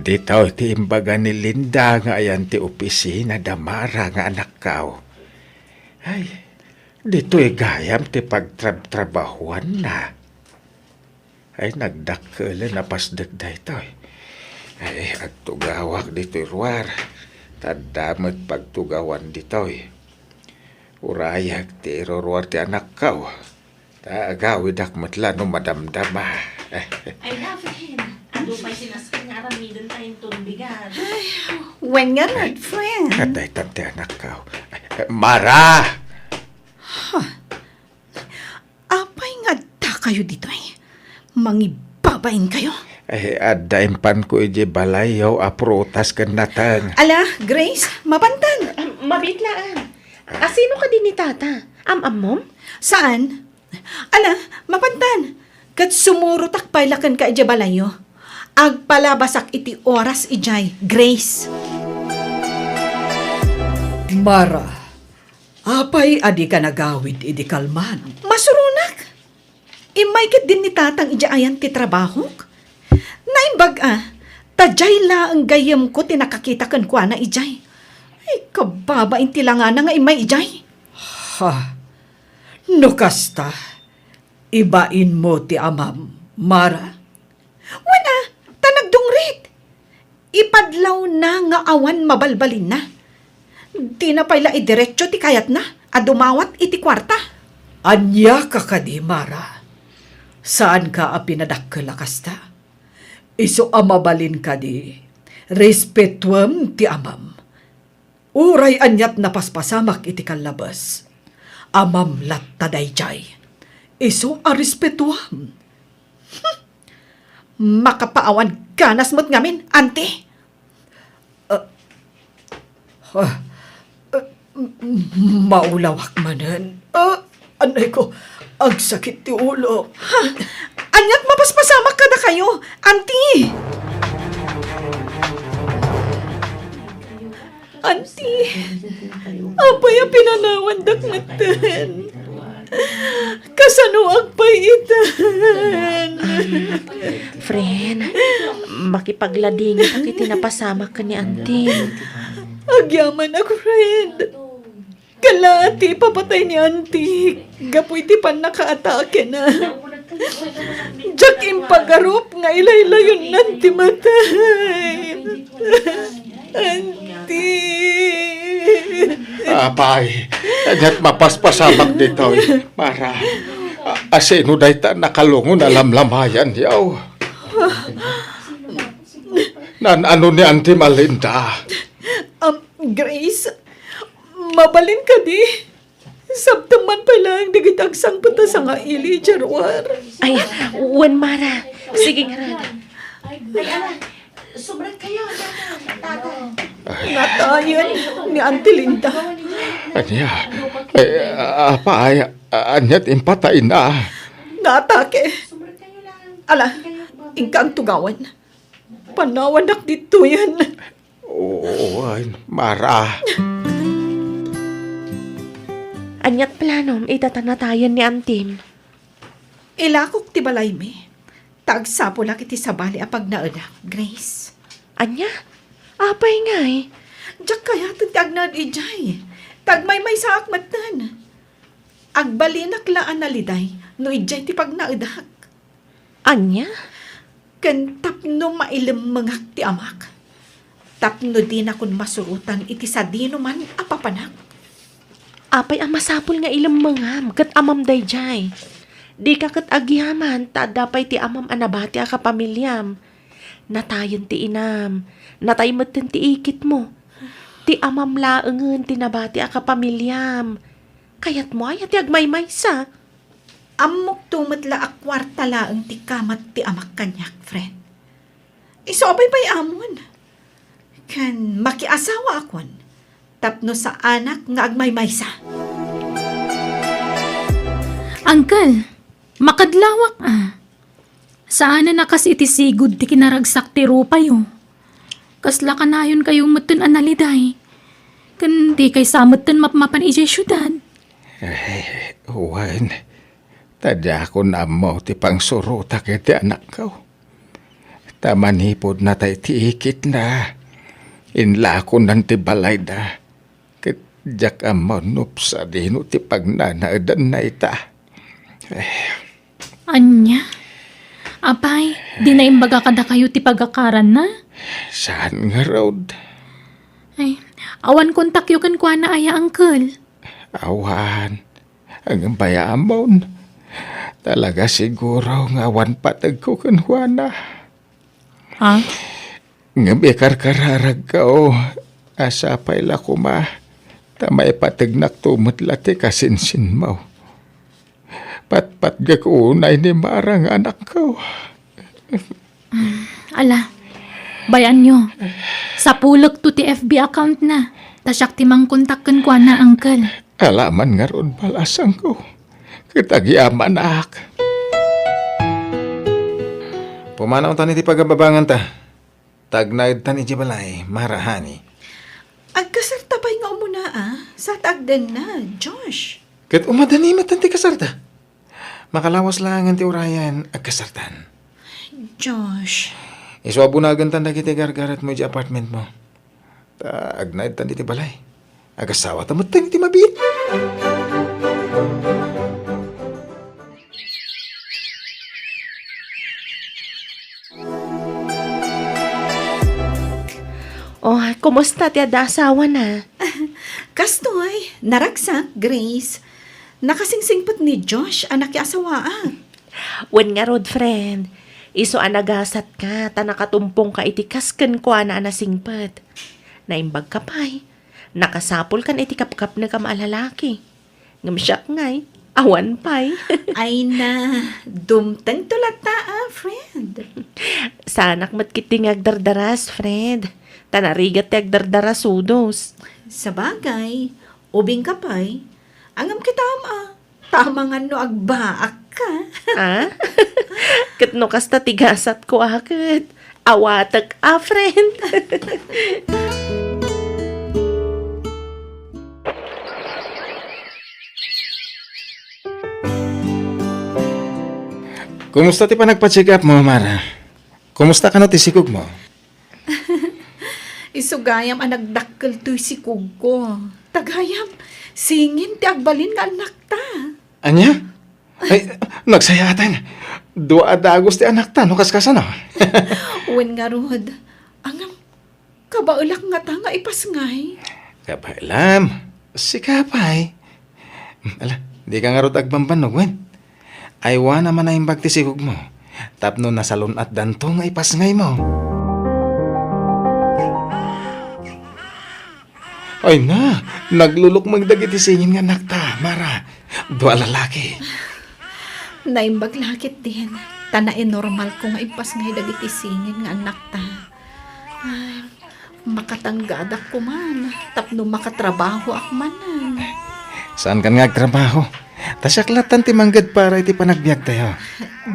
Ditaw ti imbaga ni Linda nga ayan ti opisina damara nga anak kao. Ay, dito'y gayam ti pagtrabahuan na. Ay, nagdakkel na pasdag da ito eh. Ay, agtugawak dito'y ruwar. Tadamot pagtugawan dito eh. Urayag ti iruruar ti anak kao. Taagawid akmatla no madamdama. Ay, Daphne, ano pa'y sinaskin nga aramidon tayong tunbigan? When nga rin, friend. Katay tante anak kao. Mara! Apay nga ta kayo dito eh. Mangibabain kayo. Ay, adaimpan ko ije balayaw aprutas kan natang. Ala, Grace, mapantan. Mabitlaan. Sino ka din ni tata? Mom? Saan? Ala, mapantan. Kat sumurutak pailakan ka ije balayo. Agpalabasak iti oras ijay, Grace. Mara, apay adi ka nagawid idi kalman. Masurunak. Imaykit din ni tatang ijaayan ti trabahok. Naimbag tajay la ang gayam ko tinakakita kan kwa na ijay. Ay, kababa inti lang nga nga imay ijay. Ha, nukasta, ibain mo ti amam, Mara. Wana, tanagdungrit. Ipadlaw na nga awan mabalbalin na. Di na pala idiretso ti kayat na, adumawat iti kwarta. Anya ka kadi, Mara. Saan ka apinadakkel kasta? Iso amabalin kadi, respetuam ti amam. Uray anyat napaspasamak iti kalabas. Amam lat tadayjay. Iso a respetuam. Makapaawan ganas mo't ngamin, ante. Maulawak manan. Anay ko, ang sakit ti ulo. Ha? Anyat mapaspasamak ka na kayo, auntie! Auntie, apay ang pinanawan dakmatan. Kasano ang paitan? Friend, makipaglading ang itinapasama ka ni auntie. Agyaman ako, friend. Kalati, papatay ni auntie. Gapoy ti pan nakaatake na. Diyak impagarup nga ilaylayon nanti matay. Anti. Apay, kanyat mapaspasamak dito. Mara, asino day ta nakalungon alam-lamayan yaw. Nan ano ni Auntie Malinda? Grace, mabalin ka di. Sabtaman pa lang, digitagsang puta sa nga ili, Jarwar. Ay, wan Mara. Sige nga rin. Natayan ni Auntie Linda. Anya, apay, anyat impatay na. Natake. Ala, ingkang tugawan. Panawanak dito yan. Oo, ay, Mara. Anyat planom, itatanatayan ni Antim. Ilakok ti balay mi. Tagsapo lang iti sabali apag naanak, Grace. Anya? Apay nga eh. Diyak kaya tagnad ijay. Tagmay-may sa akmatan. Agbalinak laan naliday, no ijay ti pag naadak. Anya? Kan tapno mailim mangak ti amak. Tapno din akong masurutan iti sadino man apapanak. Apay ang masapul nga ilang mangam, kat amam dayjay. Di ka kat agyaman, ta dapay ti amam anabati a kapamilyam. Natayan ti inam, natay matin ti ikit mo. Ti amam laengen ti nabati a kapamilyam. Kayat mo ay ti agmaymay sa. Amok tumatla a kwarta laeng ti kamat ti amak kanyak, friend. Isobay pa'y amon. Kan makiasawa akon. Tapno sa anak nga agmaymaysa. Uncle, makadlawak Saan na nakas iti sigud ti kinaragsak ti rupayo? Kasla kanayon kayo mutun analiday. Kan di kay samutun mapmapan ijay syudad. Uwan, tadya ako na mo ti pangsuruta kay ti anak ko. Tamanipod na tayo ti ikit na. Inla ko nanti balay da. Diyak amonup sa dino ti pagnanaadan na ita. Anya? Apay, di na imbaga kada kayo ti pagakaran na? Saan nga road? Ay, awan kontak yu kan kwa na aya, uncle. Awan, ang bayamon. Talaga siguro nga awan patag ko kan Juana. Ha? Nga bekar-kararag ka o. Asa pa'y lakuma. Tamay patignak tumutla ti kasinsin mo. Pat-pat gakunay ni Marang anak ko. Ala, bayan nyo. Sa pulok to ti FB account na. Tasyak ti mang kontak kan kwa na, uncle. Alaman nga ron balasang ko. Kitagyaman ak. Pumanaw tani ti pagababangan ta. Tagnaid tani ti balay, marahani. Agkasartabay nga umuna sa tagden na, Josh. Kat umadani matanti kasarta. Makalawas lang ang ti urayan agkasartan. Josh. Iswabunagan tanda kiti gargarat mo di apartment mo. Ta agnaid tandi ti balay. Agasawa tamot tani ti mabit. Oh, kumusta ti adasawa na? Kastoy, naragsak, Grace. Nakasingsingpot ni Josh, anak ki asawaan. Wen nga rod, friend. Iso anagasat ka, ta nakatumpong ka iti kasken ko na anasingpet. Naimbag ka pa'y. Nakasapol kan iti kapkap na kamalalaki. Ngamsyak ngay, awan pa'y. Ay na, dumteng tulata friend. Sanak matkiting agdardaras, friend. Tanarigat ti agdardaras udos. Sa bagay, ubing ka pa'y. Angam kitama. Tama nga no agbaak ka. Ha? Katno kasta tigasat ko akit. Awatag friend. Kumusta ti pa nagpa-check up mo, Mara? Kumusta ka na ti sikog mo? Isugayam ang nagdakkel to'y si Kugo. Tagayam, singin ti agbalin nga anak ta. Anya? Ay, nagsayatan. Dua adagos ti anak ta, no kaskas ano? Wen nga rod. Angam, kabaulak nga ta nga ipasngay. Kapailam, si kapay. Ala, di ka nga rot agbambanog, wen. Aywa naman na yung bagtisigog mo. Tapno nasalon at danto nga ipasngay mo. Ay na, naglulok magdagiti singin nga anak ta, Mara. Dua lalaki. Naimbag lakit din. Tanae normal ko nga ipasngay dagiti singin nga anak ta. Ay, makatanggadak ko man. Tapno makatrabaho ak manan. Saan kan nga agtrabaho? Tasyaklatan ti manggad para iti panagbiag tayo.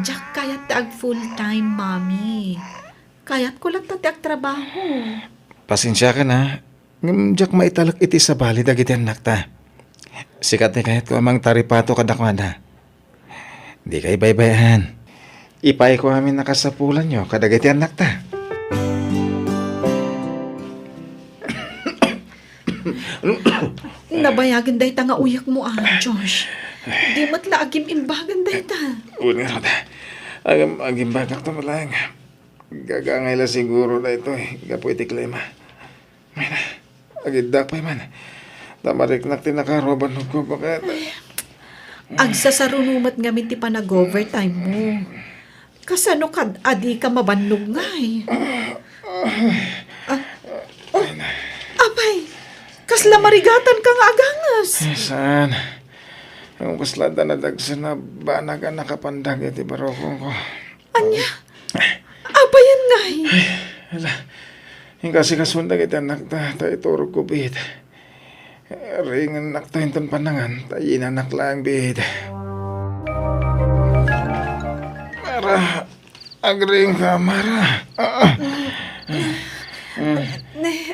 Jack kayat ti ag full time, mami. Kayat ko lang tati ag trabaho. Pasensya ka na. Diyak maitalak iti sa bali dagiti anak ta. Sikat ni kahit ko amang taripato kadakwada. Di kay baybayan. Ipay ko amin nakasapulan nyo kadagiti anak ta. Nabayagan day ta nga uyak mo Josh. Di matla agim imbagan day ta. Una na ta. Agim bagak to malang. Gagangay la siguro na ito eh. Gapo iti klima. May na. Agidak pa man. Tamarik na tinakaroban ko bakit. Agsasarunumat nga ti pa nag-overtime mo. Kasano kad adi ka mabannog nga eh. Apay, kasla marigatan ka nga agangas. Saan? Ang paslada na dagsa na banag ang nakapandag iti barokong ko. Anya? Apayan nga eh. Hala. Yung kasi kasundag iti anak ta, tayo turog ko bihit. Ringan anak ta hinton panangan, tayo inanak lang bihit. Mara, agring ka, Mara.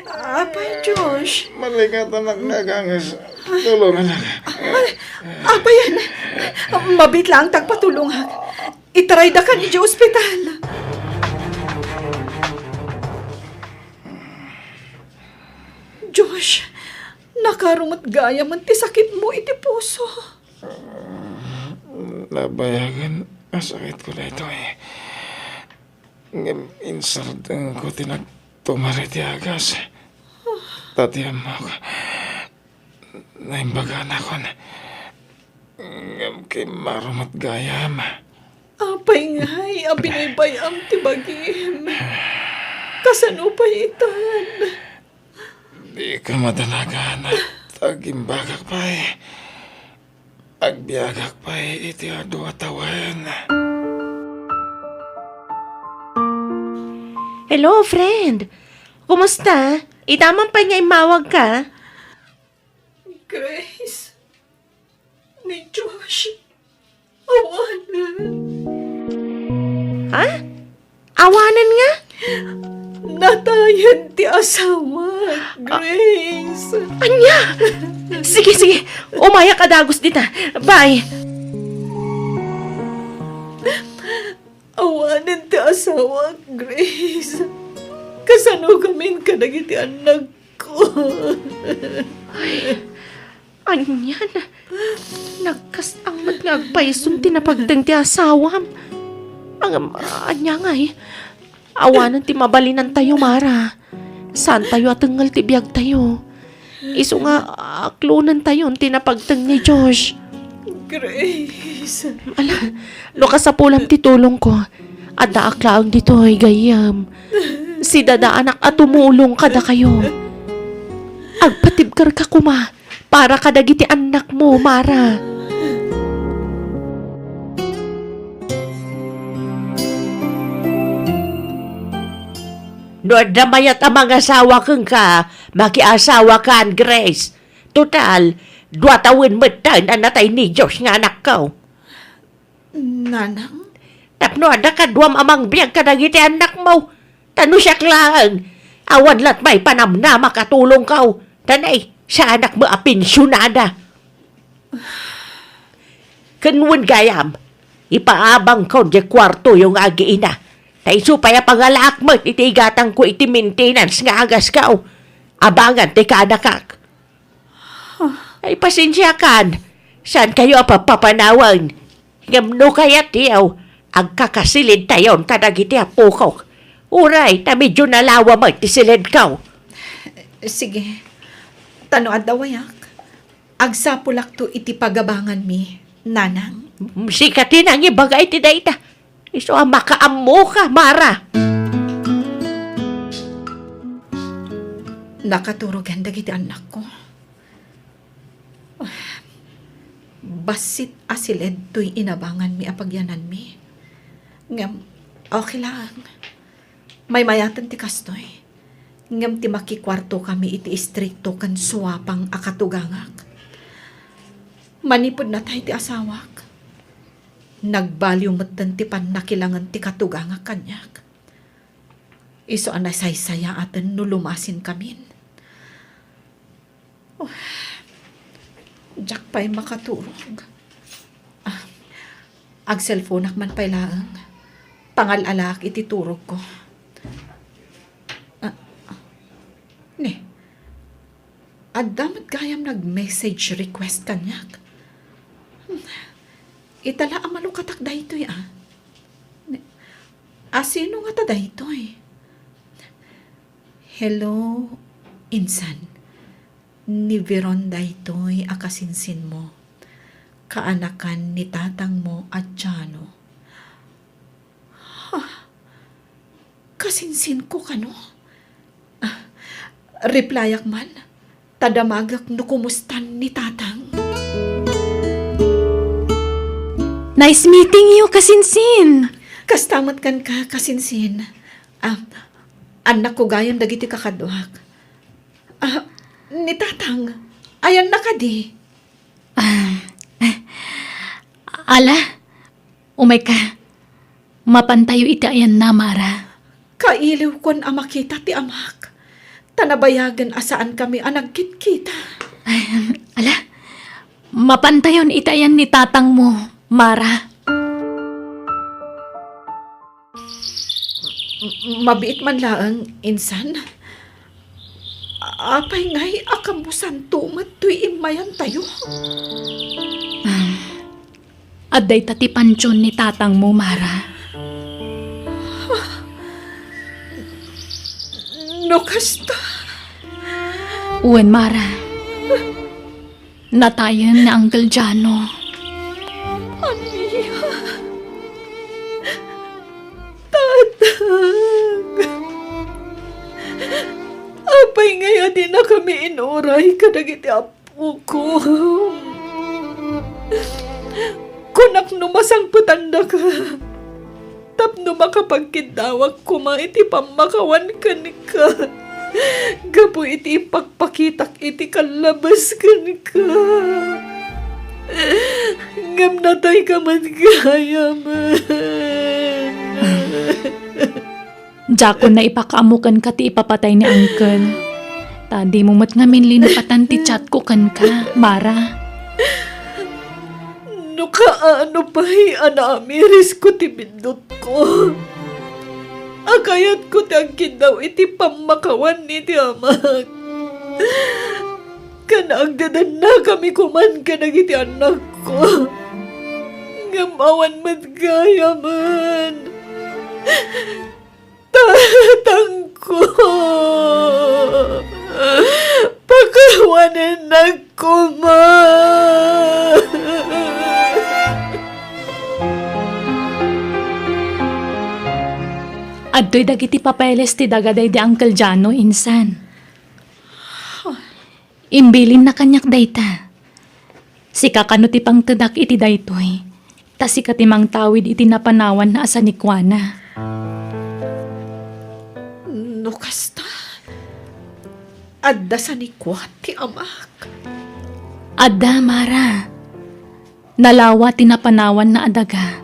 Apay, Josh. Malikat anak nagangas. Tulungan lang. Apayan. Mabit lang tagpatulong ha. Itaray da ka ni Joe Hospital. Josh, nakarumot gaya man ti sakit mo iti puso. Labayagan, masakit ko na ito eh. Insardang ko tinagtumari ti agas. Tatiyan mo ko. Naimbagan ako na. Kay marumat gayam. Apay ngay, abinaybayam ti bagim. Kasano pa itan? Di ka madalagan at agimbagak pa eh. Agbiagak pa eh, iti ado atawan. Hello, friend. Kumusta? Itamang pa nga imawag ka? Grace, ni Josh, awanan. Ha? Awanan nga? Natayan ti asawa, Grace. Anya? Sige, sige. Umaya ka dagos dita. Bye. Awanan ti asawa, Grace. Kasano kamin ka nagiti anak ko. Anyan. Nagkasangmat nga agpaisun tinapagtang ti asawam. Anya nga eh. Awanan ti mabalinan tayo, Mara. Saan tayo atengal ti biyag tayo? Iso nga, aklunan tayo tinapagtang ni Josh. Grace. Ala, lo kasapulam ti tulong ko. Ada aklaang dito ay gayam. Si dada anak at tumulong kada kayo. Agpatibkar ka kuma para kadagiti anak mo, Mara. No, damayat ang mga asawa kang ka, makiasawa ka, Grace. Total, 2 taon matan na natay ni Josh nga anak ko. Nanang? Tapno, ada ka duwam amang biyag ka nagiti anak mo. Tano siya klaan. Awan lat may panamna makatulong ka. Tanay, sa anak mo apinsyonada. Kanwan gayam, ipaabang ko di kwarto yung agiina. Taiso paya pangalakmat iti igatang ko iti maintenance nga agas ka. Abangan ti kadakak. Ay pasensya kan. Saan kayo papapanawan? Ngamno kaya tiyaw. Ang kakasilid tayon tadagiti apo ko. Uray, ta medyo nalawa mo iti silid ka. Sige. Tanoad daw ayak. Agsapulak to iti pagabangan mi, nanang. Sikatin ang ibagay ti dayta. Iso ang makaammo ka, Mara. Nakaturugan dagiti anak ko. Basit asiled to'y inabangan mi apagyanan mi. Ngam, okay lang. May mayatan ti kastoy. Ngam ti makikwarto kami iti istrikto kan suwapang akatugangak. Manipod na tayo ti asawak. Nagbaliw matan ti nakilangan ti katugangak kanyak. Iso anay saysaya atan no lumasin kamin. Jack pa'y makaturog. Ag cellphone man pa'y laang. Pangalalak iti turog ko. Ne, adamat gayam nag-message request kanyak. Itala amalo katak daytoy sino nga ta daytoy? Hello, insan. Ni Veron daytoy akasinsin mo. Kaanakan ni tatang mo at Jano. Kasinsin ko kano? Replyak man, tadamagak no kumustan ni tatang. Nice meeting you, kasinsin. Kastamat kan ka, kasinsin. Anak ko gayon dagiti kakaduhak. Ni tatang, ayan na ka di. Ala, umay ka. Mapantayo iti ayan na, Mara. Kailiw kon amakita ti amak. Tanabayagan asaan kami anagkit-kita. Ala, mapantayon iti ayan ni tatang mo, Mara. Mabiit man laang, insan. Apay ngay akamusan tumat tuy imayan tayo. Aday tati pansyon ni tatang mo, Mara. No kasta. Uwan, Mara. Natayan na Uncle Jano. Aniya. Tatang. Apay ngaya di na kami inuray kadagiti apo ko. Kunak numasang patanda ka. Tapno makapagkidawag kuma iti pamakawan ka ni ka. Gapo iti ipagpakitak iti kalabas ka ni ka. Ngam natay ka man kaya man. Diyako na ipakaamukan ka ti ipapatay ni Uncle. Tadi mo mat ngamin linupatan ti chat ko kan ka, Mara. No kaano pahi anamiris ko ti bindot ko. Akayat ko ti agkin daw iti pamakawan ni ti amak. Kanaagdadan na kami kuman ka nagiti anak ko. Ngamawan mat gaya man. Tatang ko. Pakawanan ako man. Adto'y dagiti papeles ti dagaday di Uncle Jano, insan. Imbilin na kanyak dayta. Si kakano ti pang tadak iti daytoy. Ta si katimang tawid iti napanawan na asa ni Kuana. No kasta. Adda sa ni ti amak. Adda, Mara. Nalawa ti napanawan na adaga.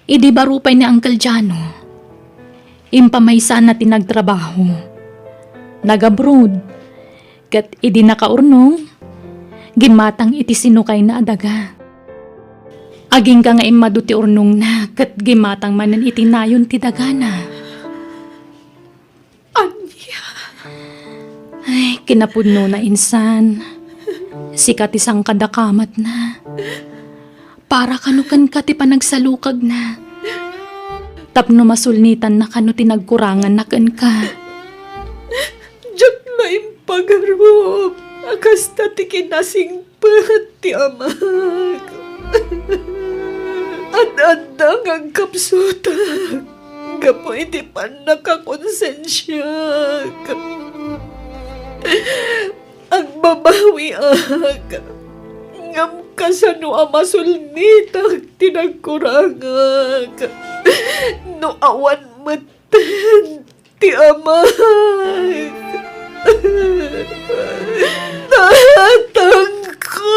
Idi barupay ni Uncle Jano. Impamaysan na tinagtrabaho. Nag-abroad. Kat idi nakaurnong. Gimatang iti sinukay na adaga. Aging ka nga imado ti urnong na. Kat gimatang manan iti nayon ti dagana. Anya. Ay, kinapudno na insan. Sikat isang kadakamat na. Para kanukan ka ti panagsalukag na. Tapno masulnitan na kano tinagkurangan na kan ka. Diyak na impagarup. Akas na ti kinasingpat ti amag. At-adang ang kapsutak. Gapo iti pan nakakonsensyak. Ang babawi ak. Ngam kasano amasulnitag tinagkurangak. No awan matan ti amag. Tatang ko.